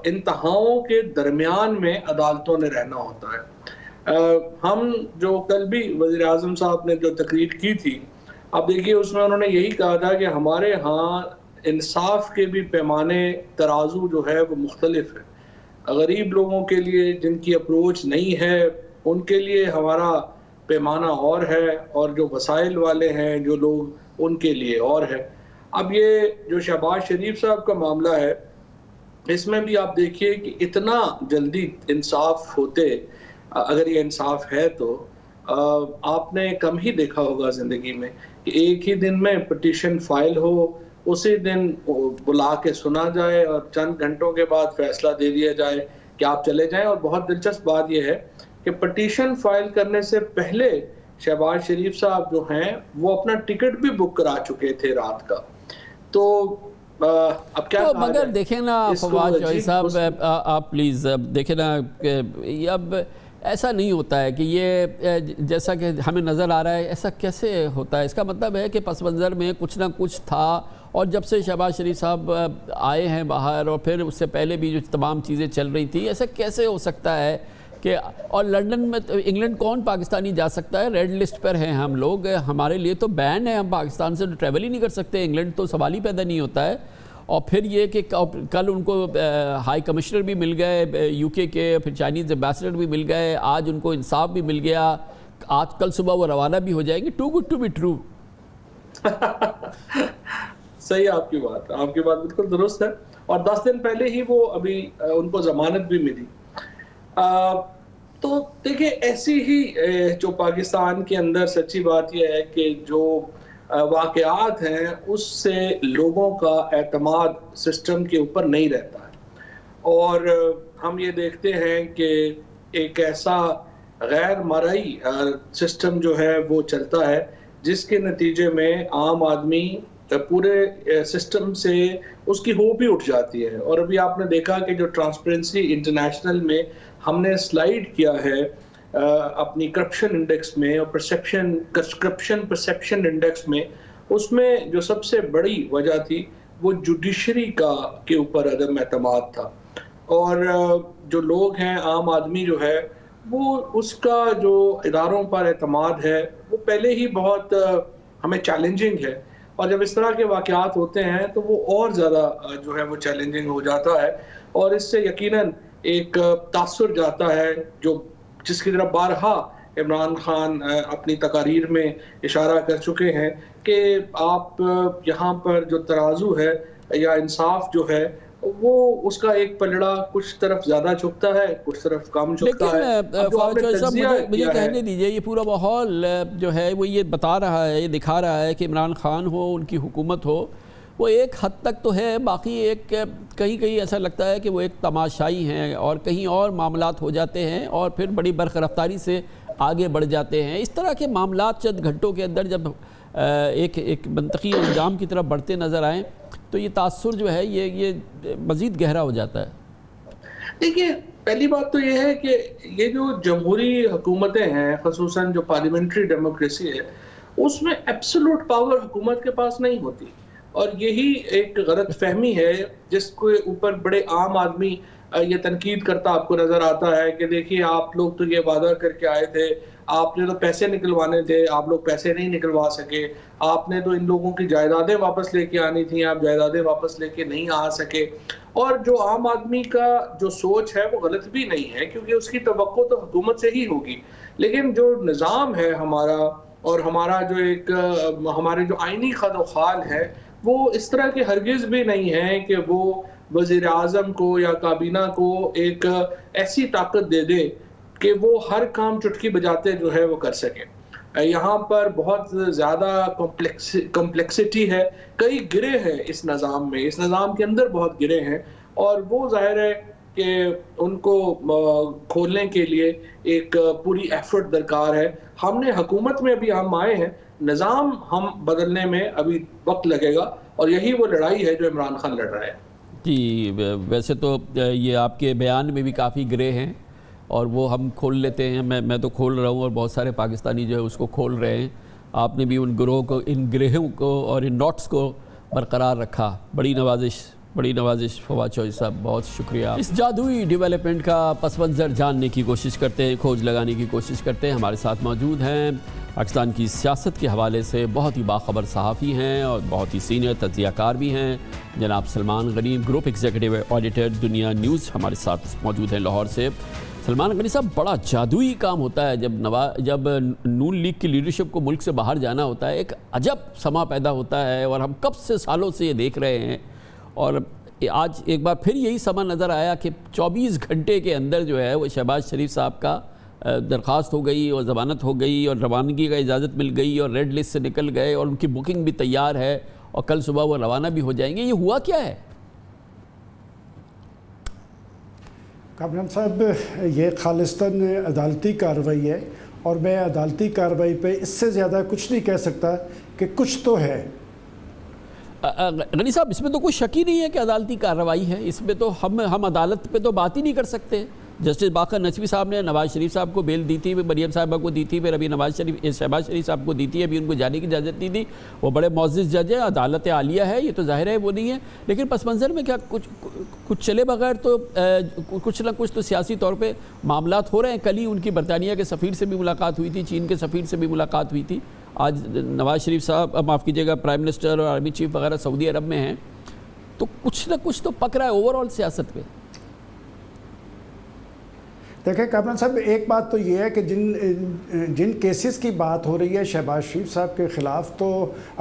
انتہاؤں کے درمیان میں عدالتوں نے رہنا ہوتا ہے۔ ہم جو کل بھی وزیر اعظم صاحب نے جو تقریر کی تھی، اب دیکھیے اس میں انہوں نے یہی کہا تھا کہ ہمارے ہاں انصاف کے بھی پیمانے، ترازو جو ہے وہ مختلف ہے۔ غریب لوگوں کے لیے جن کی اپروچ نہیں ہے، ان کے لیے ہمارا پیمانہ اور ہے، اور جو وسائل والے ہیں جو لوگ، ان کے لیے اور ہے۔ اب یہ جو شہباز شریف صاحب کا معاملہ ہے، اس میں بھی آپ دیکھیے کہ اتنا جلدی انصاف ہوتے، اگر یہ انصاف ہے تو آپ نے کم ہی دیکھا ہوگا زندگی میں کہ ایک ہی دن میں پٹیشن فائل ہو، اسی دن بلا کے سنا جائے اور چند گھنٹوں کے بعد فیصلہ دے دیا جائے کہ آپ چلے جائیں۔ اور بہت دلچسپ بات یہ ہے کہ پٹیشن فائل کرنے سے پہلے شہباز شریف صاحب جو ہیں وہ اپنا ٹکٹ بھی بک کرا چکے تھے رات کا۔ تو اب کیا تو مگر دیکھیں نا فواد چوہدری صاحب، آپ پلیز دیکھیں نا کہ اب ایسا نہیں ہوتا ہے کہ یہ جیسا کہ ہمیں نظر آ رہا ہے ایسا کیسے ہوتا ہے؟ اس کا مطلب ہے کہ پس منظر میں کچھ نہ کچھ تھا، اور جب سے شہباز شریف صاحب آئے ہیں باہر اور پھر اس سے پہلے بھی جو تمام چیزیں چل رہی تھی، ایسا کیسے ہو سکتا ہے کہ اور لنڈن میں انگلینڈ کون پاکستانی جا سکتا ہے؟ ریڈ لسٹ پر ہیں ہم لوگ، ہمارے لیے تو بین ہے، ہم پاکستان سے ٹریول ہی نہیں کر سکتے، انگلینڈ تو سوال ہی پیدا نہیں ہوتا ہے۔ اور پھر یہ کہ کل ان کو ہائی کمشنر بھی مل گئے یو کے، پھر چائنیز ایمبیسڈر بھی مل گئے، آج ان کو انصاف بھی مل گیا، آج کل صبح وہ روانہ بھی ہو جائیں گے۔ Too good to be true. صحیح، آپ کی بات بالکل درست ہے، اور 10 دن پہلے ہی وہ ابھی ان کو ضمانت بھی ملی۔ تو دیکھیں ایسی ہی جو پاکستان کے اندر سچی بات یہ ہے کہ جو واقعات ہیں اس سے لوگوں کا اعتماد سسٹم کے اوپر نہیں رہتا ہے، اور ہم یہ دیکھتے ہیں کہ ایک ایسا غیر مرئی سسٹم جو ہے وہ چلتا ہے جس کے نتیجے میں عام آدمی پورے سسٹم سے اس کی ہوپ ہی اٹھ جاتی ہے۔ اور ابھی آپ نے دیکھا کہ جو ٹرانسپیرنسی انٹرنیشنل میں ہم نے سلائیڈ کیا ہے اپنی کرپشن انڈیکس میں اور کرپشن پرسیپشن انڈیکس میں، اس میں جو سب سے بڑی وجہ تھی وہ جوڈیشری کے اوپر عدم اعتماد تھا، اور جو لوگ ہیں عام آدمی جو ہے وہ اس کا جو اداروں پر اعتماد ہے وہ پہلے ہی بہت ہمیں چیلنجنگ ہے، اور جب اس طرح کے واقعات ہوتے ہیں تو وہ اور زیادہ جو ہے وہ چیلنجنگ ہو جاتا ہے، اور اس سے یقیناً ایک تاثر جاتا ہے جس کی طرف بارہا عمران خان اپنی تقاریر میں اشارہ کر چکے ہیں کہ آپ یہاں پر جو ترازو ہے یا انصاف جو ہے وہ اس کا ایک پلڑا کچھ طرف زیادہ جھکتا ہے، کچھ طرف کم جھکتا ہے۔ لیکن مجھے کہنے دیجئے، یہ پورا ماحول جو ہے وہ یہ بتا رہا ہے، یہ دکھا رہا ہے کہ عمران خان ہو، ان کی حکومت ہو، وہ ایک حد تک تو ہے، باقی ایک کہیں ایسا لگتا ہے کہ وہ ایک تماشائی ہیں، اور کہیں اور معاملات ہو جاتے ہیں اور پھر بڑی برق رفتاری سے آگے بڑھ جاتے ہیں۔ اس طرح کے معاملات چند گھنٹوں کے اندر جب ایک منطقی انجام کی طرف بڑھتے نظر آئیں تو یہ تاثر جو ہے یہ مزید گہرا ہو جاتا ہے۔ دیکھیے، پہلی بات تو یہ ہے کہ یہ جو جمہوری حکومتیں ہیں، خصوصاً جو پارلیمنٹری ڈیموکریسی ہے، اس میں ایبسولوٹ پاور حکومت کے پاس نہیں ہوتی، اور یہی ایک غلط فہمی ہے جس کے اوپر بڑے عام آدمی یہ تنقید کرتا آپ کو نظر آتا ہے کہ دیکھیے آپ لوگ تو یہ وعدہ کر کے آئے تھے، آپ نے تو پیسے نکلوانے تھے، آپ لوگ پیسے نہیں نکلوا سکے، آپ نے تو ان لوگوں کی جائیدادیں واپس لے کے آنی تھیں، آپ جائیدادیں واپس لے کے نہیں آ سکے۔ اور جو عام آدمی کا جو سوچ ہے وہ غلط بھی نہیں ہے، کیونکہ اس کی توقع تو حکومت سے ہی ہوگی، لیکن جو نظام ہے ہمارا اور ہمارا جو ہمارے جو آئینی خد و خال ہے وہ اس طرح کے ہرگز بھی نہیں ہے کہ وہ وزیر اعظم کو یا کابینہ کو ایک ایسی طاقت دے دے کہ وہ ہر کام چٹکی بجاتے جو ہے وہ کر سکے۔ یہاں پر بہت زیادہ کمپلیکسٹی ہے، کئی گرے ہیں اس نظام میں، اس نظام کے اندر بہت گرے ہیں، اور وہ ظاہر ہے کہ ان کو کھولنے کے لیے ایک پوری ایفرٹ درکار ہے۔ ہم نے حکومت میں ابھی ہم آئے ہیں، نظام ہم بدلنے میں ابھی وقت لگے گا، اور یہی وہ لڑائی ہے جو عمران خان لڑ رہا ہے۔ جی، ویسے تو یہ آپ کے بیان میں بھی کافی گرے ہیں، اور وہ ہم کھول لیتے ہیں، میں تو کھول رہا ہوں اور بہت سارے پاکستانی جو ہے اس کو کھول رہے ہیں۔ آپ نے بھی ان گروہ کو، ان گرہوں کو اور ان نوٹس کو برقرار رکھا، بڑی نوازش فواد چوہدری صاحب، بہت شکریہ۔ اس جادوئی ڈیولپمنٹ کا پس منظر جاننے کی کوشش کرتے ہیں، کھوج لگانے کی کوشش کرتے ہیں۔ ہمارے ساتھ موجود ہیں پاکستان کی سیاست کے حوالے سے بہت ہی باخبر صحافی ہیں اور بہت ہی سینئر تجزیہ کار بھی ہیں، جناب سلمان غنی، گروپ ایگزیکٹو آڈیٹر دنیا نیوز، ہمارے ساتھ موجود ہیں لاہور سے۔ سلمان غنی صاحب، بڑا جادوئی کام ہوتا ہے جب نون لیگ کی لیڈرشپ کو ملک سے باہر جانا ہوتا ہے، ایک عجب سما پیدا ہوتا ہے، اور ہم کب سے سالوں سے یہ دیکھ رہے ہیں، اور آج ایک بار پھر یہی سما نظر آیا کہ 24 گھنٹے کے اندر جو ہے وہ شہباز شریف صاحب کا درخواست ہو گئی اور ضمانت ہو گئی اور روانگی کا اجازت مل گئی اور ریڈ لسٹ سے نکل گئے اور ان کی بکنگ بھی تیار ہے اور کل صبح وہ روانہ بھی ہو جائیں گے۔ یہ ہوا کیا ہے؟ کامران صاحب، یہ خالصتاً عدالتی کارروائی ہے، اور میں عدالتی کارروائی پہ اس سے زیادہ کچھ نہیں کہہ سکتا کہ کچھ تو ہے۔ غنی صاحب اس میں تو کوئی شک ہی نہیں ہے کہ عدالتی کارروائی ہے، اس میں تو ہم عدالت پہ تو بات ہی نہیں کر سکتے. جسٹس باقر نقوی صاحب نے نواز شریف صاحب کو بیل دی تھی، مریم صاحبہ کو دی تھی، پھر ابھی شہباز شریف صاحب کو دی تھی، ابھی ان کو جانے کی اجازت نہیں دی. وہ بڑے معزز جج ہیں، عدالت عالیہ ہے، یہ تو ظاہر ہے وہ نہیں ہے. لیکن پس منظر میں کیا کچھ چلے بغیر تو کچھ نہ کچھ تو سیاسی طور پہ معاملات ہو رہے ہیں. کل ہی ان کی برطانیہ کے سفیر سے بھی ملاقات ہوئی تھی، چین کے سفیر سے بھی ملاقات ہوئی تھی. آج نواز شریف صاحب، معاف کیجیے گا، پرائم منسٹر اور آرمی چیف وغیرہ سعودی عرب میں ہیں. تو کچھ نہ کچھ تو پک رہا ہے اوور آل سیاست پہ. دیکھیں کامران صاحب، ایک بات تو یہ ہے کہ جن کیسز کی بات ہو رہی ہے شہباز شریف صاحب کے خلاف، تو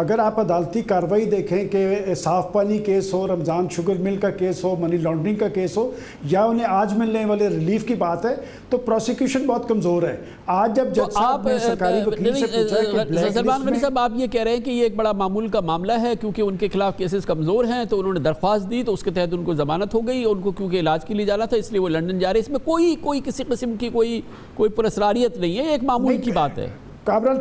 اگر آپ عدالتی کارروائی دیکھیں کہ صاف پانی کیس ہو، رمضان شوگر مل کا کیس ہو، منی لانڈرنگ کا کیس ہو، یا انہیں آج ملنے والے ریلیف کی بات ہے، تو پروسیکیوشن بہت کمزور ہے. آج جب جج صاحب نے سرکاری وکیل سے پوچھا کہ سلمان غنی صاحب آپ یہ کہہ رہے ہیں کہ یہ ایک بڑا معمول کا معاملہ ہے کیونکہ ان کے خلاف کیسز کمزور ہیں، تو انہوں نے درخواست دی تو اس کے تحت ان کو ضمانت ہو گئی. ان کو کیونکہ علاج کے لیے جانا تھا اس لیے وہ لندن جا رہے. اس میں کوئی کسی قسم کی کوئی پراسراریت نہیں ہے، ایک معمول کی بات ہے. کامران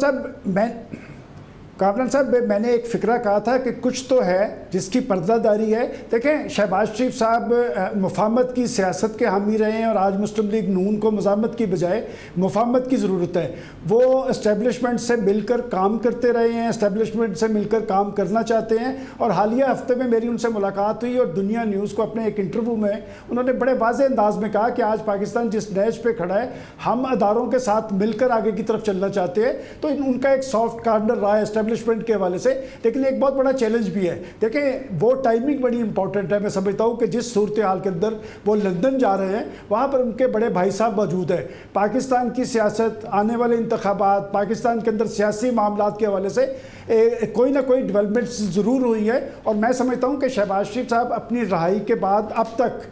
صاحب میں نے ایک فکرہ کہا تھا کہ کچھ تو ہے جس کی پردہ داری ہے. دیکھیں شہباز شریف صاحب مفاہمت کی سیاست کے حامی رہے ہیں، اور آج مسلم لیگ نون کو مزاحمت کی بجائے مفاہمت کی ضرورت ہے. وہ اسٹیبلشمنٹ سے مل کر کام کرتے رہے ہیں، اسٹیبلشمنٹ سے مل کر کام کرنا چاہتے ہیں. اور حالیہ ہفتے میں میری ان سے ملاقات ہوئی، اور دنیا نیوز کو اپنے ایک انٹرویو میں انہوں نے بڑے واضح انداز میں کہا کہ آج پاکستان جس نیج پہ کھڑا ہے ہم اداروں کے ساتھ مل کر آگے کی طرف چلنا چاہتے ہیں. تو ان کا ایک سافٹ کارنر رہا ہے اسٹیبلشمنٹ کے حوالے سے. لیکن ایک بہت بڑا چیلنج بھی ہے. دیکھیں وہ ٹائمنگ بڑی امپورٹنٹ ہے. میں سمجھتا ہوں کہ جس صورتحال کے اندر وہ لندن جا رہے ہیں وہاں پر ان کے بڑے بھائی صاحب موجود ہیں. پاکستان کی سیاست، آنے والے انتخابات، پاکستان کے اندر سیاسی معاملات کے حوالے سے کوئی نہ کوئی ڈیولپمنٹس ضرور ہوئی ہے. اور میں سمجھتا ہوں کہ شہباز شریف صاحب اپنی رہائی کے بعد اب تک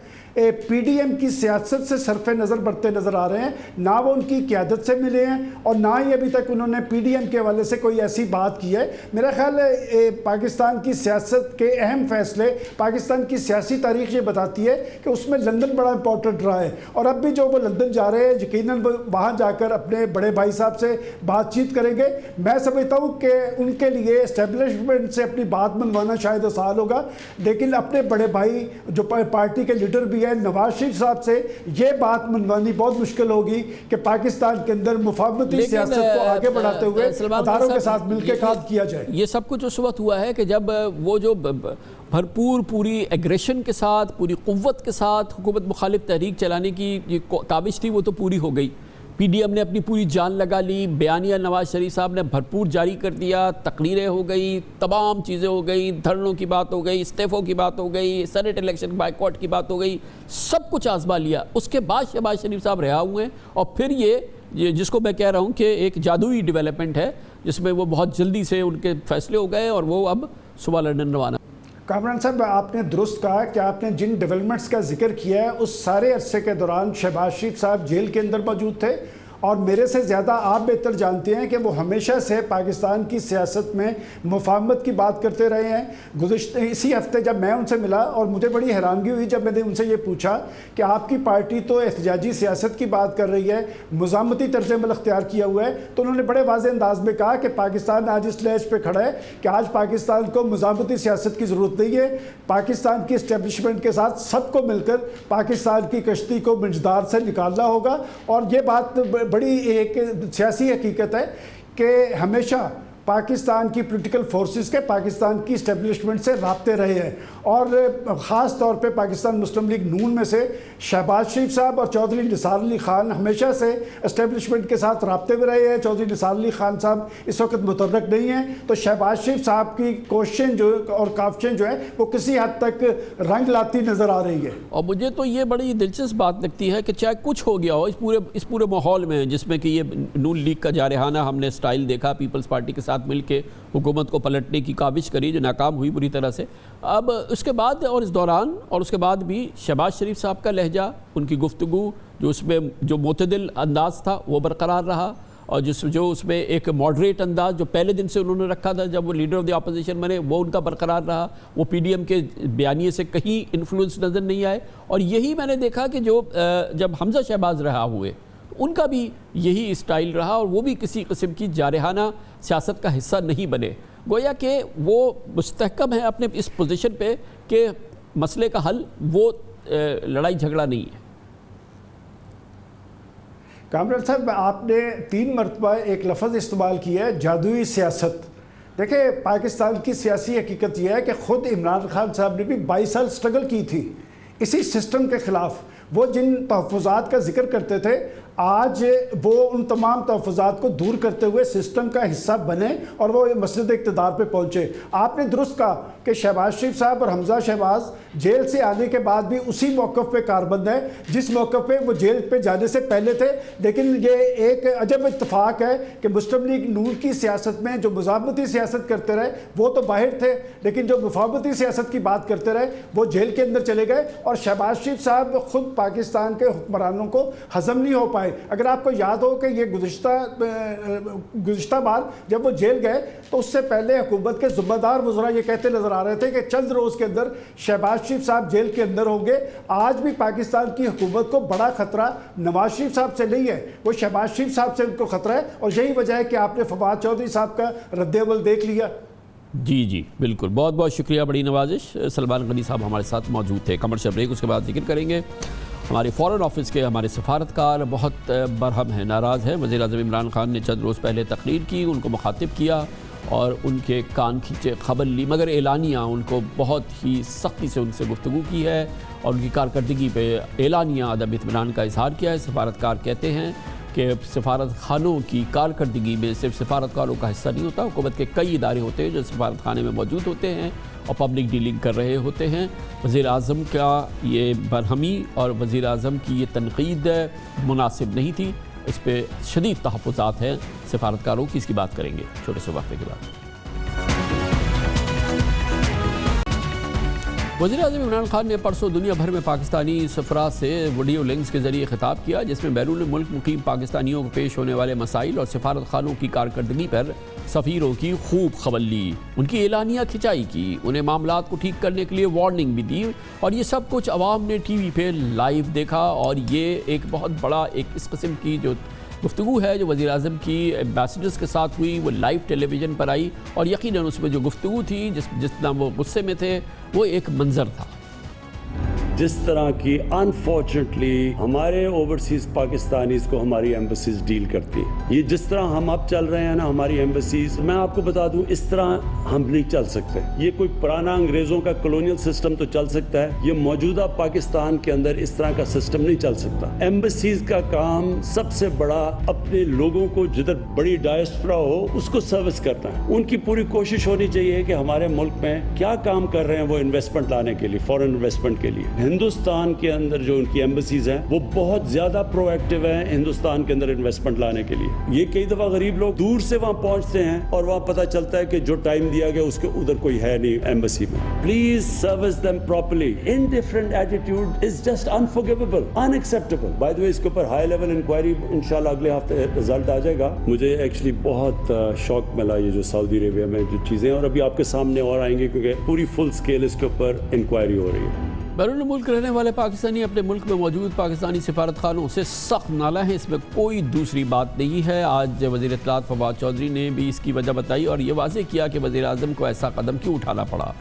پی ڈی ایم کی سیاست سے صرف نظر بڑھتے نظر آ رہے ہیں. نہ وہ ان کی قیادت سے ملے ہیں، اور نہ ہی ابھی تک انہوں نے پی ڈی ایم کے حوالے سے کوئی ایسی بات کی ہے. میرا خیال ہے پاکستان کی سیاست کے اہم فیصلے، پاکستان کی سیاسی تاریخ یہ بتاتی ہے کہ اس میں لندن بڑا امپورٹنٹ رہا ہے. اور اب بھی جو وہ لندن جا رہے ہیں یقیناً وہاں جا کر اپنے بڑے بھائی صاحب سے بات چیت کریں گے. میں سمجھتا ہوں کہ ان کے لیے اسٹیبلشمنٹ سے اپنی بات منوانا شاید آسان ہوگا، لیکن اپنے بڑے بھائی جو پارٹی کے لیڈر بھی نواز شریف صاحب سے یہ بات منوانی بہت مشکل ہوگی کہ پاکستان کے اندر مفاہمتی سیاست کو آگے بڑھاتے ہوئے اداروں کے ساتھ مل کے کام کیا جائے. یہ سب کچھ اس وقت ہوا ہے کہ جب وہ جو بھرپور پوری ایگریشن کے ساتھ، پوری قوت کے ساتھ حکومت مخالف تحریک چلانے کی کاوش تھی وہ تو پوری ہو گئی. پی ڈی ایم نے اپنی پوری جان لگا لی، بیانیہ نواز شریف صاحب نے بھرپور جاری کر دیا، تقریریں ہو گئی، تمام چیزیں ہو گئی، دھرنوں کی بات ہو گئی، استعفوں کی بات ہو گئی، سینٹ الیکشن بائیکاٹ کی بات ہو گئی، سب کچھ آزما لیا. اس کے بعد شہباز شریف صاحب رہا ہوئے ہیں. اور پھر یہ جس کو میں کہہ رہا ہوں کہ ایک جادوئی ڈیولپمنٹ ہے جس میں وہ بہت جلدی سے ان کے فیصلے ہو گئے اور وہ اب صبح لندن روانہ. کامران صاحب آپ نے درست کہا کہ آپ نے جن ڈیولپمنٹس کا ذکر کیا ہے اس سارے عرصے کے دوران شہباز شریف صاحب جیل کے اندر موجود تھے. اور میرے سے زیادہ آپ بہتر جانتے ہیں کہ وہ ہمیشہ سے پاکستان کی سیاست میں مفاہمت کی بات کرتے رہے ہیں. اسی ہفتے جب میں ان سے ملا اور مجھے بڑی حیرانگی ہوئی جب میں نے ان سے یہ پوچھا کہ آپ کی پارٹی تو احتجاجی سیاست کی بات کر رہی ہے، مزاحمتی طرز عمل اختیار کیا ہوا ہے، تو انہوں نے بڑے واضح انداز میں کہا کہ پاکستان آج اس لیج پہ کھڑا ہے کہ آج پاکستان کو مزاحمتی سیاست کی ضرورت نہیں ہے. پاکستان کی اسٹیبلشمنٹ کے ساتھ سب کو مل کر پاکستان کی کشتی کو منجدار سے نکالنا ہوگا. اور یہ بات بڑی ایک سیاسی حقیقت ہے کہ ہمیشہ پاکستان کی پولیٹیکل فورسز کے پاکستان کی اسٹیبلشمنٹ سے رابطے رہے ہیں. اور خاص طور پہ پاکستان مسلم لیگ نون میں سے شہباز شریف صاحب اور چودھری نثار علی خان ہمیشہ سے اسٹیبلشمنٹ کے ساتھ رابطے میں رہے ہیں. چودھری نثار علی خان صاحب اس وقت متحرک نہیں ہیں، تو شہباز شریف صاحب کی کوششیں جو اور کاوشیں جو ہیں وہ کسی حد تک رنگ لاتی نظر آ رہی ہے. اور مجھے تو یہ بڑی دلچسپ بات لگتی ہے کہ چاہے کچھ ہو گیا ہو اس پورے ماحول میں جس میں کہ یہ نون لیگ کا جارحانہ ہم نے سٹائل دیکھا، پیپلز پارٹی کے ساتھ مل کے حکومت کو پلٹنے کی کاوش کری جو ناکام ہوئی بری طرح سے. اب اس کے بعد اور اس دوران اور اس کے بعد بھی شہباز شریف صاحب کا لہجہ، ان کی گفتگو جو اس میں جو معتدل انداز تھا وہ برقرار رہا، اور جو اس میں ایک ماڈریٹ انداز جو پہلے دن سے انہوں نے رکھا تھا جب وہ لیڈر آف دی اپوزیشن بنے وہ ان کا برقرار رہا. وہ پی ڈی ایم کے بیانیے سے کہیں انفلوئنس نظر نہیں آئے. اور یہی میں نے دیکھا کہ جب حمزہ شہباز رہا ہوئے ان کا بھی یہی اسٹائل رہا اور وہ بھی کسی قسم کی جارحانہ سیاست کا حصہ نہیں بنے. گویا کہ وہ مستحکم ہے اپنے اس پوزیشن پہ کہ مسئلے کا حل وہ لڑائی جھگڑا نہیں ہے. کامران صاحب آپ نے 3 مرتبہ ایک لفظ استعمال کیا ہے جادوئی سیاست. دیکھیں پاکستان کی سیاسی حقیقت یہ ہے کہ خود عمران خان صاحب نے بھی 22 سال سٹرگل کی تھی اسی سسٹم کے خلاف. وہ جن تحفظات کا ذکر کرتے تھے آج وہ ان تمام تحفظات کو دور کرتے ہوئے سسٹم کا حصہ بنے اور وہ مسند اقتدار پہ پہنچے. آپ نے درست کہا کہ شہباز شریف صاحب اور حمزہ شہباز جیل سے آنے کے بعد بھی اسی موقف پہ کاربند ہیں جس موقف پہ وہ جیل پہ جانے سے پہلے تھے. لیکن یہ ایک عجب اتفاق ہے کہ مسلم لیگ نون کی سیاست میں جو مزاحمتی سیاست کرتے رہے وہ تو باہر تھے, لیکن جو مفاہمتی سیاست کی بات کرتے رہے وہ جیل کے اندر چلے گئے اور شہباز شریف صاحب خود پاکستان کے حکمرانوں کو ہضم نہیں ہو پائے. اگر آپ کو یاد ہو کہ یہ گزشتہ بار جب وہ جیل گئے تو اس سے پہلے حکومت کے ذمہ دار وزراء یہ کہتے نظر آ رہے تھے کہ چند روز کے اندر شہباز شریف صاحب جیل کے اندر ہوں گے. آج بھی پاکستان کی حکومت کو بڑا خطرہ نواز شریف صاحب سے نہیں ہے, وہ شہباز شریف صاحب سے ان کو خطرہ ہے, اور یہی وجہ ہے کہ آپ نے فواد چودھری صاحب کا رد عمل دیکھ لیا. جی بالکل, بہت بہت شکریہ, بڑی نوازش. سلمان غنی صاحب ہمارے ساتھ موجود تھے. کمرشل بریک, اس کے بعد ذکر کریں گے ہمارے فورن آفس کے ہمارے سفارتکار بہت برہم ہیں, ناراض ہیں. وزیر اعظم عمران خان نے چند روز پہلے تقریر کی, ان کو مخاطب کیا اور ان کے کان کھینچے خبر لی, مگر اعلانیہ ان کو بہت ہی سختی سے ان سے گفتگو کی ہے اور ان کی کارکردگی پہ اعلانیہ عدم اطمینان کا اظہار کیا ہے. سفارتکار کہتے ہیں کہ سفارت خانوں کی کارکردگی میں صرف سفارتکاروں کا حصہ نہیں ہوتا, حکومت کے کئی ادارے ہوتے ہیں جو سفارت خانے میں موجود ہوتے ہیں اور پبلک ڈیلنگ کر رہے ہوتے ہیں. وزیر اعظم کا یہ برہمی اور وزیر اعظم کی یہ تنقید مناسب نہیں تھی, اس پہ شدید تحفظات ہیں سفارتکاروں کی. اس کی بات کریں گے چھوٹے سے وقفے کے بعد. وزیر اعظم عمران خان نے پرسوں دنیا بھر میں پاکستانی سفراء سے ویڈیو لنکس کے ذریعے خطاب کیا, جس میں بیرون ملک مقیم پاکستانیوں کو پیش ہونے والے مسائل اور سفارت خانوں کی کارکردگی پر سفیروں کی خوب خبر لی, ان کی اعلانیہ کھنچائی کی, انہیں معاملات کو ٹھیک کرنے کے لیے وارننگ بھی دی, اور یہ سب کچھ عوام نے ٹی وی پہ لائیو دیکھا. اور یہ ایک بہت بڑا ایک اس قسم کی جو گفتگو ہے جو وزیر اعظم کی ایمبیسڈرز کے ساتھ ہوئی وہ لائیو ٹیلی ویژن پر آئی, اور یقیناً اس میں جو گفتگو تھی جتنا وہ غصے میں تھے وہ ایک منظر تھا. جس طرح کی انفارچونیٹلی ہمارے اوورسیز پاکستانیز کو ہماری ایمبیسیز ڈیل کرتی ہیں, یہ جس طرح ہم اب چل رہے ہیں نا ہماری ایمبیسیز, میں آپ کو بتا دوں اس طرح ہم نہیں چل سکتے. یہ کوئی پرانا انگریزوں کا کلونیل سسٹم تو چل سکتا ہے, یہ موجودہ پاکستان کے اندر اس طرح کا سسٹم نہیں چل سکتا. ایمبیسیز کا کام سب سے بڑا اپنے لوگوں کو جدھر بڑی ڈائسپورا ہو اس کو سروس کرنا ہے. ان کی پوری کوشش ہونی چاہیے کہ ہمارے ملک میں کیا کام کر رہے ہیں وہ انویسٹمنٹ لانے کے لیے, فورن انویسٹمنٹ کے لیے. ہندوستان کے اندر جو ان کی ایمبیسیز ہیں وہ بہت زیادہ پرو ایکٹیو ہیں ہندوستان کے اندر انویسٹمنٹ لانے کے لیے. یہ کئی دفعہ غریب لوگ دور سے وہاں پہنچتے ہیں اور وہاں پتہ چلتا ہے کہ جو ٹائم دیا گیا اس کے ادھر کوئی ہے نہیں ایمبیسی میں. Please service them properly. Indifferent attitude is just unforgivable, unacceptable. By the way اس کے اوپر ہائی لیول انکوائری انشاءاللہ اگلے ہفتے رزلٹ آ جائے گا. مجھے ایکچولی بہت شوق ملا یہ جو سعودی عربیہ میں جو چیزیں, اور ابھی آپ کے سامنے اور آئیں گے کیونکہ پوری فل سکیل اس کے اوپر انکوائری ہو رہی ہے. بیرون ملک رہنے والے پاکستانی اپنے ملک میں موجود پاکستانی سفارت خانوں سے سخت نالاں ہیں, اس میں کوئی دوسری بات نہیں ہے. آج وزیر اطلاعات فواد چودھری نے بھی اس کی وجہ بتائی اور یہ واضح کیا کہ وزیر اعظم کو ایسا قدم کیوں اٹھانا پڑا.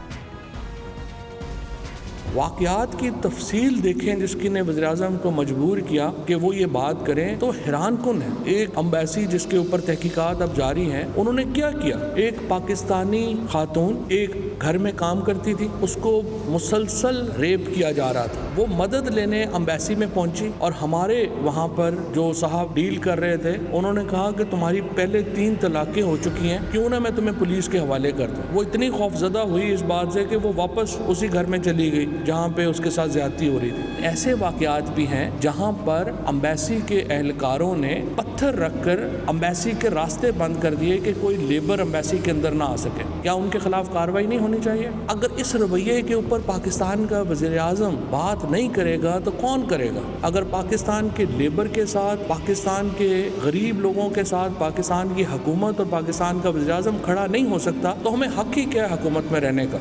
واقعات کی تفصیل دیکھیں جس کی نے وزیر اعظم کو مجبور کیا کہ وہ یہ بات کریں تو حیران کن ہے. ایک امبیسی جس کے اوپر تحقیقات اب جاری ہیں, انہوں نے کیا کیا؟ ایک پاکستانی خاتون ایک گھر میں کام کرتی تھی, اس کو مسلسل ریپ کیا جا رہا تھا, وہ مدد لینے امبیسی میں پہنچی اور ہمارے وہاں پر جو صاحب ڈیل کر رہے تھے انہوں نے کہا کہ تمہاری پہلے 3 طلاقیں ہو چکی ہیں, کیوں نہ میں تمہیں پولیس کے حوالے کر دوں. وہ اتنی خوفزدہ ہوئی اس بات سے کہ وہ واپس اسی گھر میں چلی گئی جہاں پہ اس کے ساتھ زیادتی ہو رہی تھی. ایسے واقعات بھی ہیں جہاں پر امبیسی کے اہلکاروں نے پتھر رکھ کر امبیسی کے راستے بند کر دیے کہ کوئی لیبر امبیسی کے اندر نہ آ سکے. کیا ان کے خلاف کارروائی نہیں ہونی چاہیے؟ اگر اس رویے کے اوپر پاکستان کا وزیر اعظم بات نہیں کرے گا تو کون کرے گا؟ اگر پاکستان کے لیبر کے ساتھ, پاکستان کے غریب لوگوں کے ساتھ پاکستان کی حکومت اور پاکستان کا وزیر اعظم کھڑا نہیں ہو سکتا تو ہمیں حق ہی کیا ہے حکومت میں رہنے کا؟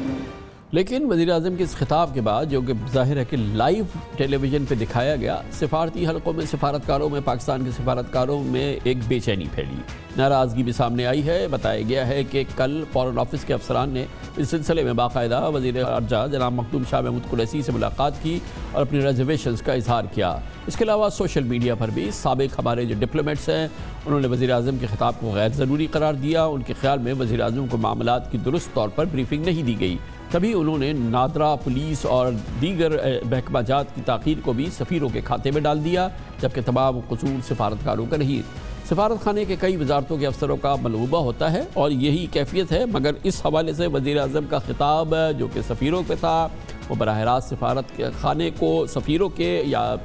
لیکن وزیر اعظم کے اس خطاب کے بعد جو کہ ظاہر ہے کہ لائیو ٹیلی ویژن پہ دکھایا گیا، سفارتی حلقوں میں سفارتکاروں میں پاکستان کے سفارتکاروں میں ایک بے چینی پھیلی، ناراضگی بھی سامنے آئی ہے۔ بتایا گیا ہے کہ کل فارن آفس کے افسران نے اس سلسلے میں باقاعدہ وزیر خارجہ جناب مخدوم شاہ محمود قریشی سے ملاقات کی اور اپنی ریزرویشنز کا اظہار کیا۔ اس کے علاوہ سوشل میڈیا پر بھی سابق ہمارے جو ڈپلومیٹس ہیں انہوں نے وزیر اعظم کے خطاب کو غیر ضروری قرار دیا۔ ان کے خیال میں وزیر اعظم کو معاملات کی درست طور پر بریفنگ نہیں دی گئی، تبھی انہوں نے نادرا پولیس اور دیگر محکمہ جات کی تاخیر کو بھی سفیروں کے کھاتے میں ڈال دیا، جبکہ تمام قصور سفارتکاروں کا نہیں۔ سفارت خانے کے کئی وزارتوں کے افسروں کا ملغوبہ ہوتا ہے اور یہی کیفیت ہے، مگر اس حوالے سے وزیر اعظم کا خطاب جو کہ سفیروں پہ تھا وہ براہ راست سفارت خانے کو سفیروں کے یا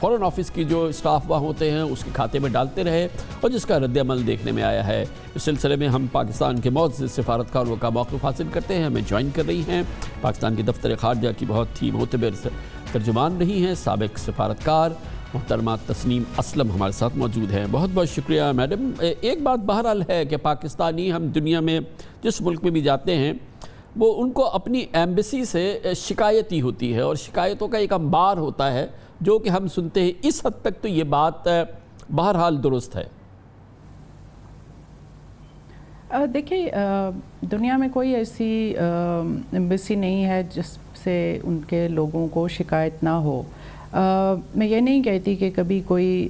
فارن آفس کی جو اسٹاف وہاں ہوتے ہیں اس کے کھاتے میں ڈالتے رہے، اور جس کا رد عمل دیکھنے میں آیا ہے۔ اس سلسلے میں ہم پاکستان کے معزز سفارتکاروں کا موقف حاصل کرتے ہیں، ہمیں جوائن کر رہی ہیں پاکستان کے دفتر خارجہ کی بہت ہی معتبر ترجمان رہی ہیں، سابق سفارتکار محترمہ تسنیم اسلم ہمارے ساتھ موجود ہیں۔ بہت بہت شکریہ میڈم۔ ایک بات بہرحال ہے کہ پاکستانی ہم دنیا میں جس ملک میں بھی جاتے ہیں وہ ان کو اپنی ایمبیسی سے شکایت ہی ہوتی ہے اور شکایتوں کا ایک انبار ہوتا ہے جو کہ ہم سنتے ہیں۔ اس حد تک تو یہ بات بہرحال درست ہے۔ دیکھیے دنیا میں کوئی ایسی ایمبیسی نہیں ہے جس سے ان کے لوگوں کو شکایت نہ ہو۔ میں یہ نہیں کہتی کہ کبھی کوئی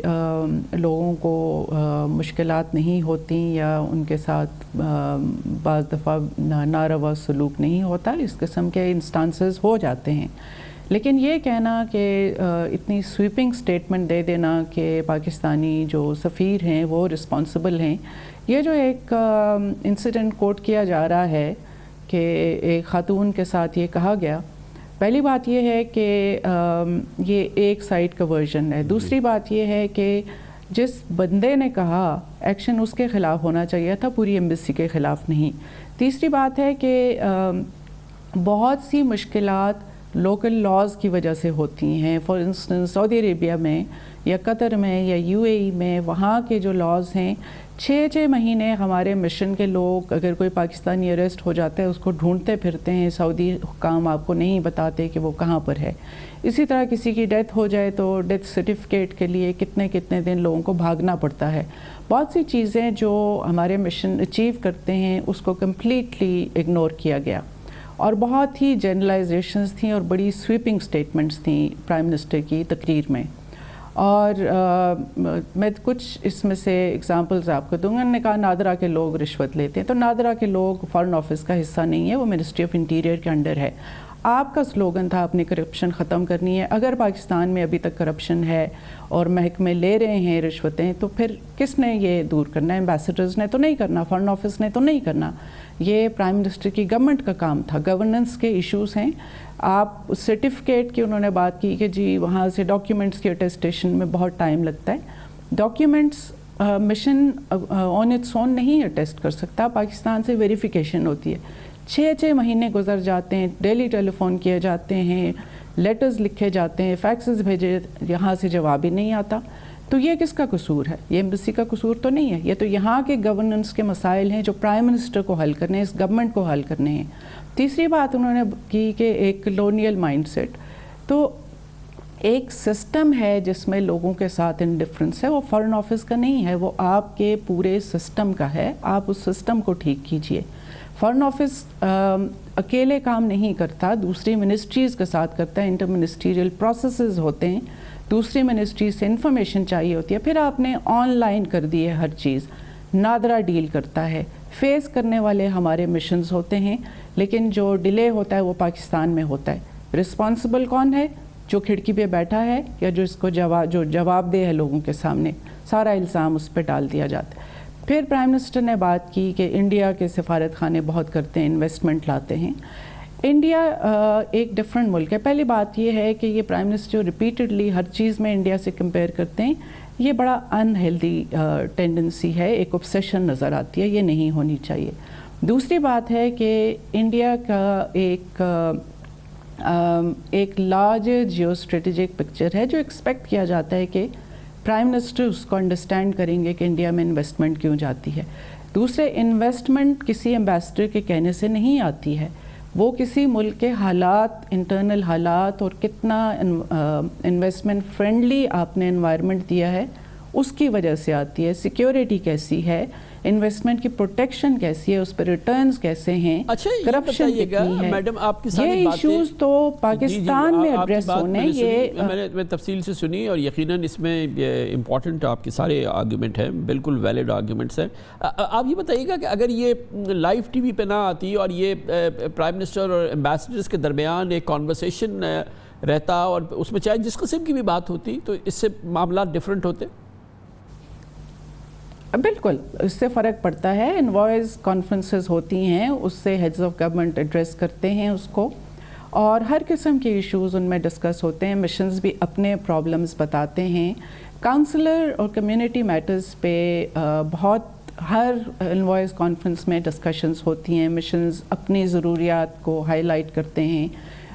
لوگوں کو مشکلات نہیں ہوتی یا ان کے ساتھ بعض دفعہ ناروا سلوک نہیں ہوتا، اس قسم کے انسٹانسز ہو جاتے ہیں، لیکن یہ کہنا کہ اتنی سویپنگ سٹیٹمنٹ دے دینا کہ پاکستانی جو سفیر ہیں وہ رسپانسبل ہیں، یہ جو ایک انسیڈنٹ کوٹ کیا جا رہا ہے کہ ایک خاتون کے ساتھ یہ کہا گیا، پہلی بات یہ ہے کہ یہ ایک سائڈ کا ورژن ہے۔ دوسری بات یہ ہے کہ جس بندے نے کہا ایکشن اس کے خلاف ہونا چاہیے تھا، پوری ایمبیسی کے خلاف نہیں۔ تیسری بات ہے کہ بہت سی مشکلات لوکل لاز کی وجہ سے ہوتی ہیں۔ فار انسٹنس سعودی عربیہ میں یا قطر میں یا UAE میں وہاں کے جو لاز ہیں، 6 مہینے ہمارے مشن کے لوگ اگر کوئی پاکستانی اریسٹ ہو جاتا ہے اس کو ڈھونڈتے پھرتے ہیں، سعودی حکام آپ کو نہیں بتاتے کہ وہ کہاں پر ہے۔ اسی طرح کسی کی ڈیتھ ہو جائے تو ڈیتھ سرٹیفکیٹ کے لیے کتنے دن لوگوں کو بھاگنا پڑتا ہے۔ بہت سی چیزیں جو ہمارے مشن اچیو کرتے ہیں اس کو کمپلیٹلی اگنور کیا گیا، اور بہت ہی جنرلائزیشنز تھیں اور بڑی سویپنگ سٹیٹمنٹس تھیں پرائم منسٹر کی تقریر میں۔ اور میں کچھ اس میں سے اگزامپلز آپ کو دوں گا۔ انہوں نے کہا نادرا کے لوگ رشوت لیتے ہیں، تو نادرا کے لوگ فارن آفس کا حصہ نہیں ہے، وہ منسٹری آف انٹیریئر کے انڈر ہے۔ آپ کا سلوگن تھا اپنی کرپشن ختم کرنی ہے۔ اگر پاکستان میں ابھی تک کرپشن ہے اور محکمے لے رہے ہیں رشوتیں، تو پھر کس نے یہ دور کرنا ہے؟ ایمبیسڈرز نے تو نہیں کرنا، فارن آفس نے تو نہیں کرنا، یہ پرائم منسٹر کی گورنمنٹ کا کام تھا۔ گورننس کے ایشوز ہیں۔ آپ سرٹیفکیٹ کی انہوں نے بات کی کہ جی وہاں سے ڈاکیومنٹس کی اٹیسٹیشن میں بہت ٹائم لگتا ہے۔ Documents mission on its own نہیں اٹیسٹ کر سکتا، پاکستان سے ویریفیکیشن ہوتی ہے۔ 6 مہینے گزر جاتے ہیں، ڈیلی ٹیلی فون کیے جاتے ہیں، لیٹرز لکھے جاتے ہیں، فیکسز بھیجے، یہاں سے جواب ہی نہیں آتا۔ تو یہ کس کا قصور ہے؟ یہ ایمبیسی کا قصور تو نہیں ہے، یہ تو یہاں کے گورننس کے مسائل ہیں جو پرائم منسٹر کو حل کرنے ہیں، اس گورنمنٹ کو حل کرنے ہیں۔ تیسری بات انہوں نے کی کہ ایک کلونیل مائنڈ سیٹ، تو ایک سسٹم ہے جس میں لوگوں کے ساتھ انڈیفرنس ہے، وہ فارن آفس کا نہیں ہے، وہ آپ کے پورے سسٹم کا ہے۔ آپ اس سسٹم کو ٹھیک کیجئے۔ فارن آفس اکیلے کام نہیں کرتا، دوسری منسٹریز کے ساتھ کرتا ہے، انٹر منسٹریل پروسیسز ہوتے ہیں، دوسری منسٹریز سے انفارمیشن چاہیے ہوتی ہے، پھر آپ نے آن لائن کر دی ہے ہر چیز۔ نادرا ڈیل کرتا ہے، فیس کرنے والے ہمارے مشنز ہوتے ہیں، لیکن جو ڈیلے ہوتا ہے وہ پاکستان میں ہوتا ہے۔ رسپانسبل کون ہے؟ جو کھڑکی پہ بیٹھا ہے یا جو اس کو جواب دہ ہے لوگوں کے سامنے، سارا الزام اس پہ ڈال دیا جاتا ہے۔ پھر پرائم منسٹر نے بات کی کہ انڈیا کے سفارت خانے بہت کرتے ہیں، انویسٹمنٹ لاتے ہیں۔ انڈیا ایک ڈفرینٹ ملک ہے۔ پہلی بات یہ ہے کہ یہ پرائم منسٹر جو ریپیٹڈلی ہر چیز میں انڈیا سے کمپیئر کرتے ہیں، یہ بڑا انہیلدی ٹینڈنسی ہے، ایک اوبسیشن نظر آتی ہے، یہ نہیں ہونی چاہیے۔ دوسری بات ہے کہ انڈیا کا ایک لارج جیو اسٹریٹجک پکچر ہے جو ایکسپیکٹ کیا جاتا ہے کہ پرائم منسٹر اس کو انڈرسٹینڈ کریں گے کہ انڈیا میں انویسٹمنٹ کیوں جاتی ہے۔ دوسرے، انویسٹمنٹ کسی ایمبیسڈر کے کہنے سے نہیں آتی ہے، وہ کسی ملک کے حالات، انٹرنل حالات اور کتنا انویسٹمنٹ فرینڈلی آپ نے انوائرمنٹ دیا ہے اس کی وجہ سے آتی ہے. سیکیورٹی کیسی ہے، انویسٹمنٹ کی پروٹیکشن کیسی ہے، اس پہ ریٹرنز کیسے ہیں، کرپشن کتنی ہے. میڈم آپ کی ساری یہ ایشوز تو پاکستان میں ایڈریس ہونے. یہ میں تفصیل سے سنی اور یقیناً اس میں امپورٹنٹ آپ کے سارے آرگیومنٹ ہیں، بالکل ویلڈ آرگیومنٹس ہیں. آپ یہ بتائیے گا کہ اگر یہ لائیو ٹی وی پہ نہ آتی اور یہ پرائم منسٹر اور ایمبیسڈرز کے درمیان ایک کانورسیشن رہتا اور اس میں چاہے جس قسم کی بھی بات ہوتی تو اس سے معاملات ڈیفرنٹ ہوتے؟ بالکل اس سے فرق پڑتا ہے. انوائز کانفرنسز ہوتی ہیں، اس سے ہیڈز آف گورنمنٹ ایڈریس کرتے ہیں اس کو، اور ہر قسم کے ایشوز ان میں ڈسکس ہوتے ہیں. مشنز بھی اپنے پرابلمز بتاتے ہیں. کاؤنسلر اور کمیونٹی میٹرز پہ بہت ہر انوائز کانفرنس میں ڈسکشنز ہوتی ہیں. مشنز اپنی ضروریات کو ہائی لائٹ کرتے ہیں،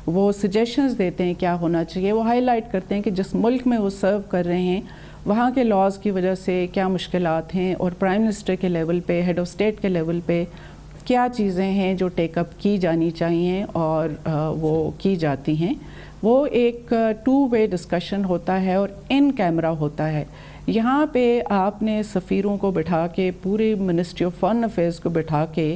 وہ سجیشنز دیتے ہیں کیا ہونا چاہیے. وہ ہائی لائٹ کرتے ہیں کہ جس ملک میں وہ سرو کر رہے ہیں وہاں کے لاز کی وجہ سے کیا مشکلات ہیں، اور پرائم منسٹر کے لیول پہ، ہیڈ آف اسٹیٹ کے لیول پہ کیا چیزیں ہیں جو ٹیک اپ کی جانی چاہیے اور وہ کی جاتی ہیں. وہ ایک 2 وے ڈسکشن ہوتا ہے اور ان کیمرہ ہوتا ہے. یہاں پہ آپ نے سفیروں کو بٹھا کے، پوری منسٹری آف فارن افیئرس کو بٹھا کے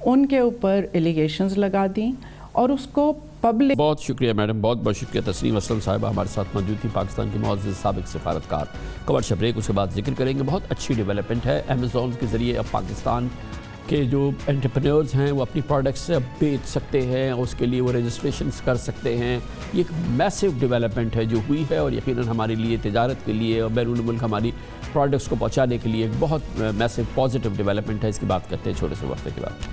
ان کے اوپر ایلیگیشنز لگا دیں اور اس کو پبلک. بہت شکریہ میڈم، بہت بہت شکریہ. تسنیم اسلم صاحبہ ہمارے ساتھ موجود تھی، پاکستان کی معزز سابق سفارتکار. کمرشل بریک، اس کے بعد ذکر کریں گے. بہت اچھی ڈیولپمنٹ ہے. امیزون کے ذریعے اب پاکستان کے جو انٹرپرینورز ہیں وہ اپنی پروڈکٹس بیچ سکتے ہیں، اس کے لیے وہ رجسٹریشنز کر سکتے ہیں. یہ ایک میسو ڈیولپمنٹ ہے جو ہوئی ہے، اور یقیناً ہمارے لیے تجارت کے لیے اور بیرون ملک ہماری پروڈکٹس کو پہنچانے کے لیے ایک بہت میسو پازیٹیو ڈیولپمنٹ ہے. اس کی بات کرتے ہیں چھوٹے سے وقفے کے بعد.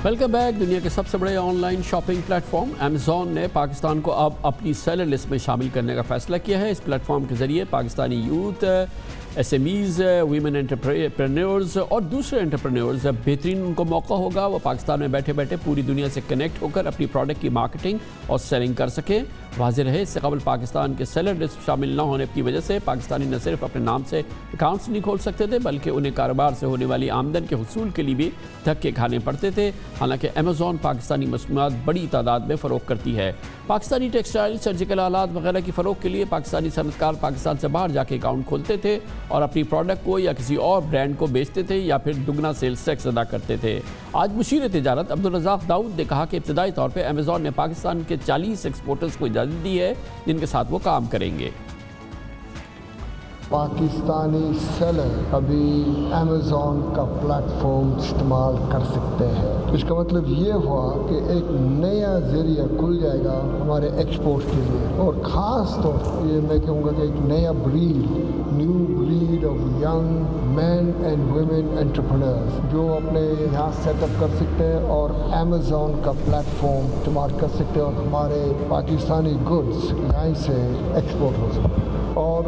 Welcome back. دنیا کے سب سے بڑے on line shopping plate form Amazon نے پاکستان کو اب اپنی سیلر لسٹ میں شامل کرنے کا فیصلہ کیا ہے. اس پلیٹ فارم کے ذریعے Pakistani youth, S M Es, women entrepreneurs اور دوسرے انٹرپرینورز بہترین ان کو موقع ہوگا وہ پاکستان میں بیٹھے بیٹھے پوری دنیا سے کنیکٹ ہو کر اپنی پروڈکٹ کی مارکیٹنگ اور سیلنگ کر سکیں. واضح رہے اس سے قبل پاکستان کے سیلر لسٹ شامل نہ ہونے کی وجہ سے پاکستانی نہ صرف اپنے نام سے اکاؤنٹس نہیں کھول سکتے تھے بلکہ انہیں کاروبار سے ہونے والی آمدن کے حصول کے لیے بھی دھکے کھانے پڑتے تھے. حالانکہ امیزون پاکستانی مصنوعات بڑی تعداد میں فروخت کرتی ہے. پاکستانی ٹیکسٹائل، سرجیکل آلات وغیرہ کی فروخت کے لیے پاکستانی صنعت کار پاکستان سے باہر جا کے اکاؤنٹ کھولتے تھے اور اپنی پروڈکٹ کو یا کسی اور برانڈ کو بیچتے تھے یا پھر دگنا سیلز ٹیکس ادا کرتے تھے. آج مشیر تجارت عبدالرزاق داؤد نے کہا کہ ابتدائی طور پہ امیزون نے پاکستان کے 40 ایکسپورٹرز کو اجازت دی ہے جن کے ساتھ وہ کام کریں گے. پاکستانی سیلر ابھی امیزون کا پلیٹ فارم استعمال کر سکتے ہیں. اس کا مطلب یہ ہوا کہ ایک نیا ذریعہ کھل جائے گا ہمارے ایکسپورٹ کے لیے، اور خاص طور پر یہ میں کہوں گا کہ ایک نیا new breed of young men and women entrepreneurs جو اپنے یہاں سیٹ اپ کر سکتے ہیں اور امیزون کا پلیٹ فارم استعمال کر سکتے ہیں اور ہمارے پاکستانی گڈس یہیں سے ایکسپورٹ ہو سکتے ہیں. اور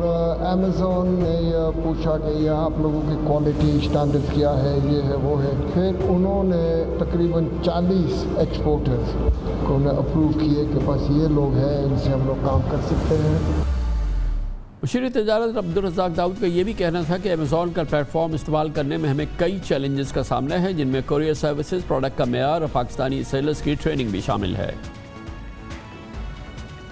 امیزون نے یہ پوچھا کہ یہ آپ لوگوں کی کوالٹی اسٹینڈرڈ کیا ہے، یہ ہے وہ ہے. پھر انہوں نے تقریباً 40 ایکسپورٹرز کو اپروو کیے کہ بس یہ لوگ ہیں، ان سے ہم لوگ کام کر سکتے ہیں. مشیر تجارت عبدالرزاق داؤد کا یہ بھی کہنا تھا کہ امیزون کا پلیٹ فارم استعمال کرنے میں ہمیں کئی چیلنجز کا سامنا ہے جن میں کوریئر سروسز، پروڈکٹ کا معیار اور پاکستانی سیلرز کی ٹریننگ بھی شامل ہے.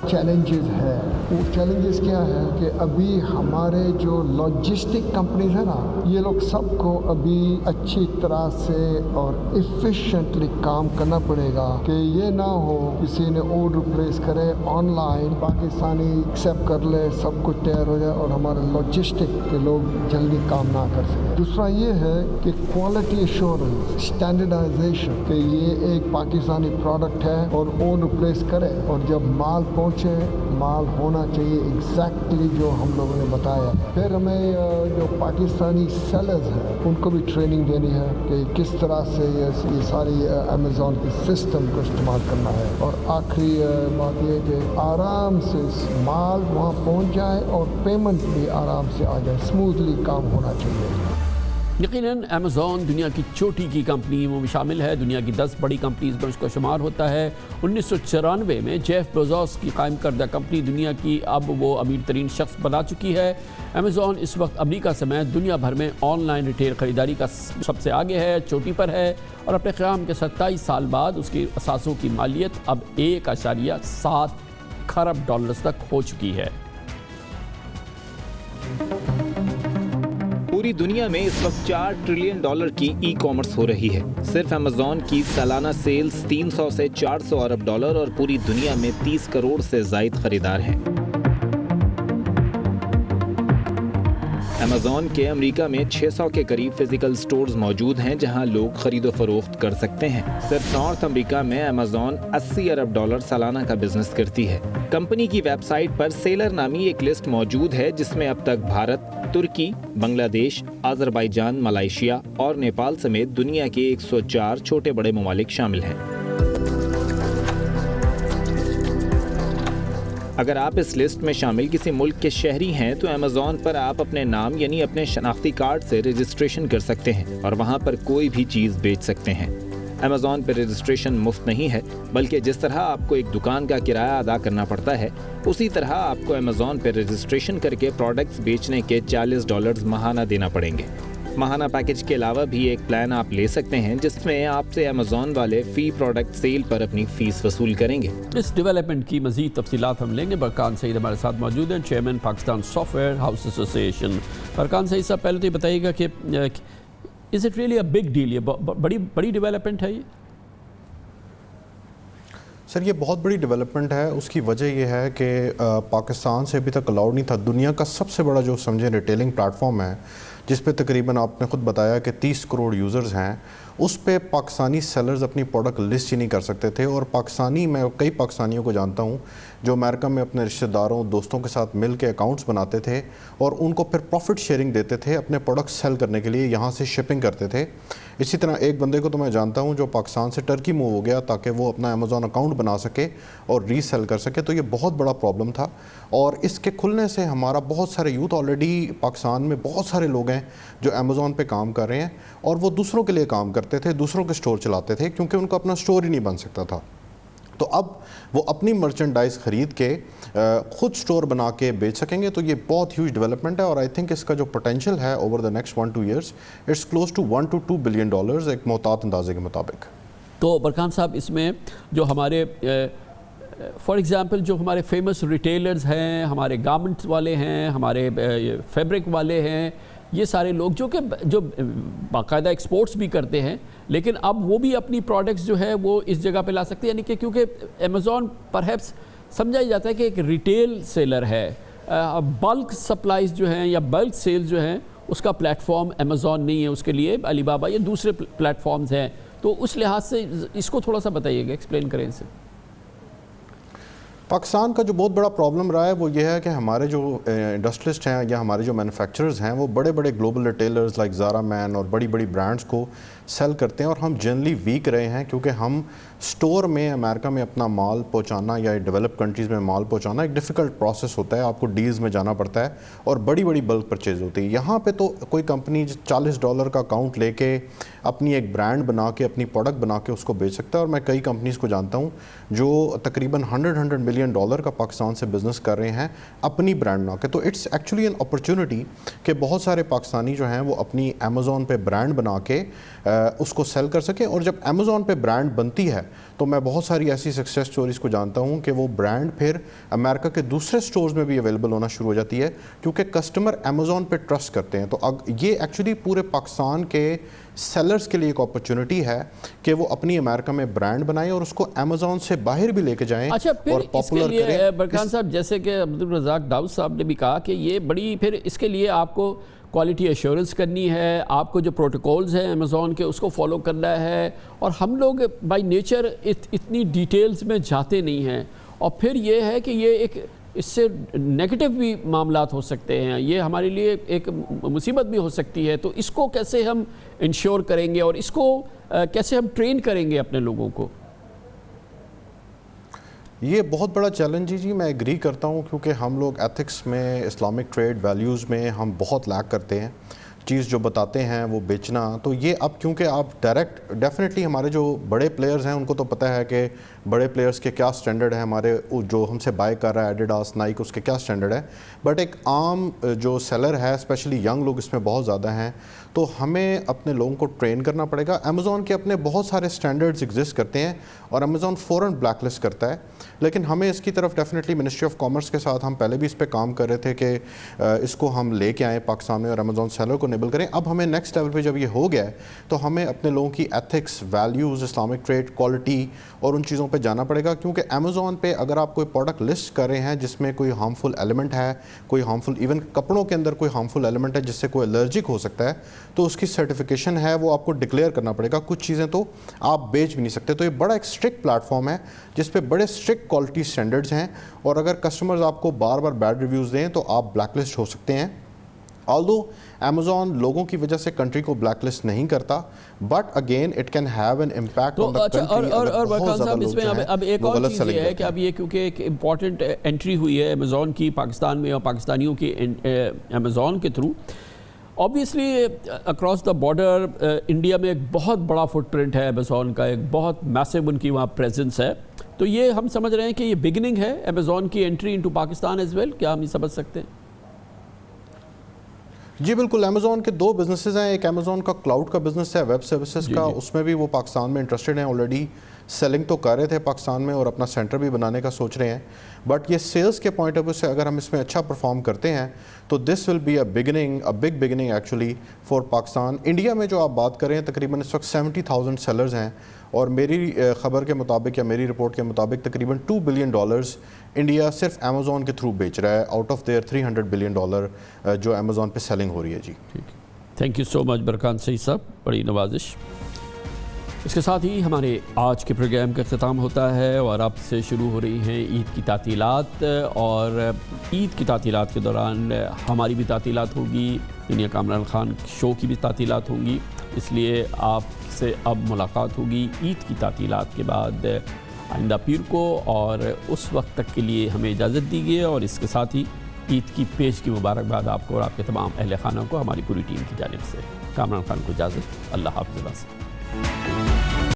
چیلنجز ہے، وہ چیلنجز کیا ہے کہ ابھی ہمارے جو لاجسٹک کمپنیز ہیں نا، یہ لوگ سب کو ابھی اچھی طرح سے اور ایفیشینٹلی کام کرنا پڑے گا کہ یہ نہ ہو کسی نے آرڈر پلیس کرے آن لائن، پاکستانی ایکسیپٹ کر لے، سب کچھ تیار ہو جائے اور ہمارے لاجسٹک کے لوگ جلدی کام نہ کر سکیں. دوسرا یہ ہے کہ کوالٹی ایشورنس، اسٹینڈرڈائزیشن، کہ یہ ایک پاکستانی پروڈکٹ ہے اور آرڈر پلیس کرے اور جب مال مال ہونا چاہیے ایگزیکٹلی جو ہم لوگوں نے بتایا. پھر ہمیں جو پاکستانی سیلرز ہیں ان کو بھی ٹریننگ دینی ہے کہ کس طرح سے یہ ساری امیزون کے سسٹم کو استعمال کرنا ہے. اور آخری بات یہ کہ آرام سے مال وہاں پہنچ جائے اور پیمنٹ بھی آرام سے آ جائے، اسموتھلی کام ہونا چاہیے. یقیناً امیزون دنیا کی چوٹی کی کمپنیوں میں شامل ہے، دنیا کی 10 بڑی کمپنیز میں اس کا شمار ہوتا ہے۔ 1994 میں جیف بیزوس کی قائم کردہ کمپنی دنیا کی اب وہ امیر ترین شخص بنا چکی ہے۔ امیزون اس وقت امریکہ سمیت دنیا بھر میں آن لائن ریٹیل خریداری کا سب سے آگے ہے، چوٹی پر ہے، اور اپنے قیام کے 27 سال بعد اس کی اثاثوں کی مالیت اب 1.7 کھرب ڈالرز تک ہو چکی ہے۔ پوری دنیا میں اس وقت $4 ٹریلین کی ای کامرس ہو رہی ہے۔ صرف امیزون کی سالانہ سیلز 300 سے 400 ارب ڈالر اور پوری دنیا میں 30 کروڑ سے زائد خریدار ہیں۔ امیزون کے امریکہ میں 600 کے قریب فزیکل سٹورز موجود ہیں جہاں لوگ خرید و فروخت کر سکتے ہیں۔ صرف نارتھ امریکہ میں امیزون 80 ارب ڈالر سالانہ کا بزنس کرتی ہے۔ کمپنی کی ویب سائٹ پر سیلر نامی ایک لسٹ موجود ہے جس میں اب تک بھارت، ترکی، بنگلہ دیش، آذربائیجان، ملائیشیا اور نیپال سمیت دنیا کے 104 چھوٹے بڑے ممالک شامل ہیں۔ اگر آپ اس لسٹ میں شامل کسی ملک کے شہری ہیں تو امیزون پر آپ اپنے نام یعنی اپنے شناختی کارڈ سے رجسٹریشن کر سکتے ہیں اور وہاں پر کوئی بھی چیز بیچ سکتے ہیں۔ امیزون پہ رجسٹریشن مفت نہیں ہے، بلکہ جس طرح آپ کو ایک دکان کا کرایہ ادا کرنا پڑتا ہے اسی طرح آپ کو امیزون پہ رجسٹریشن کر کے پروڈکٹس بیچنے کے $40 ماہانہ دینا پڑیں گے۔ ماہانہ پیکج کے علاوہ بھی ایک پلان آپ لے سکتے ہیں جس میں آپ سے امیزون والے فی پروڈکٹ سیل پر اپنی فیس وصول کریں گے۔ اس ڈیولپمنٹ کی مزید تفصیلات ہم لیں گے۔ برکان سعید ہمارے ساتھ موجود ہیں، chairman Pakistan soft where house ایسوسی ایشن۔ برکان سعید صاحب، پہلے تو یہ بتائیے گا کہ is it really a big deal, یہ بڑی ڈیولپمنٹ ہے یہ؟ سر یہ بہت بڑی ڈیولپمنٹ ہے۔ اس کی وجہ یہ ہے کہ پاکستان سے ابھی تک الاؤڈ نہیں تھا۔ دنیا کا سب سے بڑا جو سمجھیں ریٹیلنگ پلیٹ فارم ہے جس پہ تقریباً آپ نے خود بتایا کہ 30 کروڑ یوزرز ہیں، اس پہ پاکستانی سیلرز اپنی پروڈکٹ لسٹ ہی نہیں کر سکتے تھے۔ اور میں کئی پاکستانیوں کو جانتا ہوں جو امریکہ میں اپنے رشتہ داروں دوستوں کے ساتھ مل کے اکاؤنٹس بناتے تھے اور ان کو پھر پروفٹ شیئرنگ دیتے تھے اپنے پروڈکٹ سیل کرنے کے لیے، یہاں سے شپنگ کرتے تھے۔ اسی طرح ایک بندے کو تو میں جانتا ہوں جو پاکستان سے ٹرکی موو ہو گیا تاکہ وہ اپنا امیزون اکاؤنٹ بنا سکے اور ری سیل کر سکے۔ تو یہ بہت بڑا پرابلم تھا، اور اس کے کھلنے سے ہمارا بہت سارے یوتھ آلریڈی پاکستان میں بہت سارے لوگ ہیں جو امیزون پہ کام کر رہے ہیں، اور وہ دوسروں کے لیے کام کرتے تھے، دوسروں کے سٹور چلاتے تھے کیونکہ ان کا اپنا سٹور ہی نہیں بن سکتا تھا۔ تو اب وہ اپنی مرچنڈائز خرید کے خود سٹور بنا کے بیچ سکیں گے۔ تو یہ بہت ہیوج ڈیولپمنٹ ہے، اور آئی تھنک اس کا جو پوٹینشیل ہے over the next 1-2 years it's close to $1 to $2 billion ایک محتاط اندازے کے مطابق۔ تو برکان صاحب، اس میں جو ہمارے فار ایگزامپل جو ہمارے فیمس ریٹیلرز ہیں، ہمارے گارمنٹس والے ہیں، ہمارے فیبرک والے ہیں، یہ سارے لوگ جو باقاعدہ ایکسپورٹس بھی کرتے ہیں، لیکن اب وہ بھی اپنی پروڈکٹس جو ہے وہ اس جگہ پہ لا سکتے ہیں، یعنی کہ کیونکہ امیزون پرہیپس سمجھا جاتا ہے کہ ایک ریٹیل سیلر ہے، بلک سپلائز جو ہیں یا بلک سیلز جو ہیں اس کا پلیٹ فارم امیزون نہیں ہے، اس کے لیے علی بابا یا دوسرے پلیٹ فارمز ہیں۔ تو اس لحاظ سے اس کو تھوڑا سا بتائیے گا، ایکسپلین کریں اسے۔ پاکستان کا جو بہت بڑا پرابلم رہا ہے وہ یہ ہے کہ ہمارے جو انڈسٹریلسٹ ہیں یا ہمارے جو مینوفیکچررز ہیں وہ بڑے بڑے گلوبل ریٹیلرز لائک زارا مین اور بڑی بڑی برانڈز کو سیل کرتے ہیں، اور ہم جنرلی ویک رہے ہیں کیونکہ ہم سٹور میں امریکہ میں اپنا مال پہنچانا یا ڈیولپ کنٹریز میں مال پہنچانا ایک ڈیفیکلٹ پروسیس ہوتا ہے، آپ کو ڈیلز میں جانا پڑتا ہے اور بڑی بڑی بلک پرچیز ہوتی ہے۔ یہاں پہ تو کوئی کمپنی $40 کا اکاؤنٹ لے کے اپنی ایک برانڈ بنا کے اپنی پروڈکٹ بنا کے اس کو بیچ سکتا ہے، اور میں کئی کمپنیز کو جانتا ہوں جو تقریباً $100 ملین کا پاکستان سے بزنس کر رہے ہیں اپنی برانڈ بنا کے۔ تو اٹس ایکچولی این اپرچونٹی کہ بہت سارے پاکستانی جو ہیں وہ اپنی امیزون پہ برانڈ بنا کے اس کو سیل کر سکیں، اور جب امیزون پہ برانڈ بنتی ہے تو میں بہت ساری ایسی سکسیس سٹوریز کو جانتا ہوں کہ وہ برانڈ پھر امریکہ کے دوسرے سٹورز میں بھی اویلیبل ہونا شروع ہو جاتی ہے کیونکہ کسٹمر امیزون پہ ٹرسٹ کرتے ہیں۔ تو یہ ایکچولی پورے پاکستان کے سیلرز کے لیے ایک اپرچونٹی ہے کہ وہ اپنی امریکہ میں برانڈ بنائیں اور اس کو امیزون سے باہر بھی لے کے جائیں اور پاپولر کریں۔ برکان صاحب، جیسے کہ عبدالرزاق داؤد صاحب نے بھی کہا کہ یہ بڑی، پھر اس کے لیے آپ کو کوالٹی ایشورنس کرنی ہے، آپ کو جو پروٹوکولز ہیں امیزون کے اس کو فالو کرنا ہے، اور ہم لوگ بائی نیچر اتنی ڈیٹیلز میں جاتے نہیں ہیں، اور پھر یہ ہے کہ یہ ایک اس سے نیگیٹو بھی معاملات ہو سکتے ہیں، یہ ہمارے لیے ایک مصیبت بھی ہو سکتی ہے۔ تو اس کو کیسے ہم انشور کریں گے اور اس کو کیسے ہم ٹرین کریں گے اپنے لوگوں کو؟ یہ بہت بڑا چیلنج ہے جی، میں ایگری کرتا ہوں کیونکہ ہم لوگ ایتھکس میں، اسلامک ٹریڈ ویلیوز میں ہم بہت لیک کرتے ہیں۔ چیز جو بتاتے ہیں وہ بیچنا. تو یہ اب کیونکہ آپ ڈائریکٹ ڈیفینیٹلی ہمارے جو بڑے پلیئرز ہیں ان کو تو پتہ ہے کہ بڑے پلیئرز کے کیا سٹینڈرڈ ہے, ہمارے جو ہم سے بائی کر رہا ہے ایڈیڈاس, نائک, اس کے کیا سٹینڈرڈ ہے. بٹ ایک عام جو سیلر ہے, اسپیشلی ینگ لوگ اس میں بہت زیادہ ہیں, تو ہمیں اپنے لوگوں کو ٹرین کرنا پڑے گا. امیزون کے اپنے بہت سارے سٹینڈرڈز ایگزسٹ کرتے ہیں اور امیزون فوراً بلیک لسٹ کرتا ہے, لیکن ہمیں اس کی طرف ڈیفینیٹلی منسٹری آف کامرس کے ساتھ ہم پہلے بھی اس پہ کام کر رہے تھے کہ اس کو ہم لے کے آئیں پاکستان میں اور امیزون سیلر کو انیبل کریں. اب ہمیں نیکسٹ لیول پہ جب یہ ہو گیا ہے تو ہمیں اپنے لوگوں کی ethics, values, Islamic trade, quality اور ان چیزوں پہ جانا پڑے گا, کیونکہ امیزون پہ اگر آپ کوئی پروڈکٹ لسٹ کر رہے ہیں جس میں کوئی ہارمفل ایلیمنٹ ہے, کوئی ہارمفل, ایون کپڑوں کے اندر کوئی ہارمفل ایلیمنٹ ہے جس سے کوئی الرجک ہو سکتا ہے, تو اس کی سرٹیفیکیشن ہے وہ آپ کو ڈکلیئر کرنا پڑے گا. کچھ چیزیں تو آپ بیچ بھی نہیں سکتے. تو یہ بڑا ایک اسٹرکٹ پلیٹ فارم ہے جس پہ بڑے اسٹرکٹ کوالٹی اسٹینڈرڈز ہیں, اور اگر کسٹمرز آپ کو بار بار بیڈ ریویوز دیں تو آپ بلیک لسٹ ہو سکتے ہیں. آلدو امیزون لوگوں کی وجہ سے کنٹری کو بلیک لسٹ نہیں کرتا, but again it can have an impact on the country. اور برکان صاحب اس میں اب ایک اور چیز یہ ہے کہ اب یہ کیونکہ ایک امپورٹنٹ انٹری ہوئی ہے امیزون کی پاکستان میں اور پاکستانیوں کی امیزون کے through, obviously across the border India میں ایک بہت بڑا فٹ پرنٹ ہے امیزون کا, ایک بہت میسو ان کی وہاں پریزنس ہے. تو یہ ہم سمجھ رہے ہیں کہ یہ بگننگ ہے امیزون کی entry into Pakistan as well, کیا ہم یہ سمجھ سکتے ہیں؟ جی بالکل. امیزون کے دو بزنسز ہیں, ایک امیزون کا کلاؤڈ کا بزنس ہے, ویب سروسز کا, اس میں بھی وہ پاکستان میں انٹرسٹڈ ہیں, آلریڈی سیلنگ تو کر رہے تھے پاکستان میں اور اپنا سینٹر بھی بنانے کا سوچ رہے ہیں. بٹ یہ سیلز کے پوائنٹ آف ویو سے اگر ہم اس میں اچھا پرفارم کرتے ہیں تو this will be a big beginning actually for Pakistan. India میں جو آپ بات کر رہے ہیں تقریباً اس وقت 70,000 سیلرز ہیں, اور میری خبر کے مطابق یا میری رپورٹ کے مطابق تقریباً $2 بلین انڈیا صرف امیزون کے تھرو بیچ رہا ہے, آؤٹ آف دیئر $300 بلین جو امیزون پہ سیلنگ ہو رہی ہے. جی تھینک یو سو مچ برکان سعید صاحب, بڑی نوازش. اس کے ساتھ ہی ہمارے آج کے پروگرام کا اختتام ہوتا ہے, اور اب سے شروع ہو رہی ہیں عید کی تعطیلات, اور عید کی تعطیلات کے دوران ہماری بھی تعطیلات ہوگی, یعنی کامران خان شو کی بھی تعطیلات ہوں گی. اس لیے آپ سے اب ملاقات ہوگی عید کی تعطیلات کے بعد آئندہ پیر کو, اور اس وقت تک کے لیے ہمیں اجازت دیجیے, اور اس کے ساتھ ہی عید کی پیش کی مبارکباد آپ کو اور آپ کے تمام اہل خانہ کو ہماری پوری ٹیم کی جانب سے. کامران خان کو اجازت, اللہ حافظ.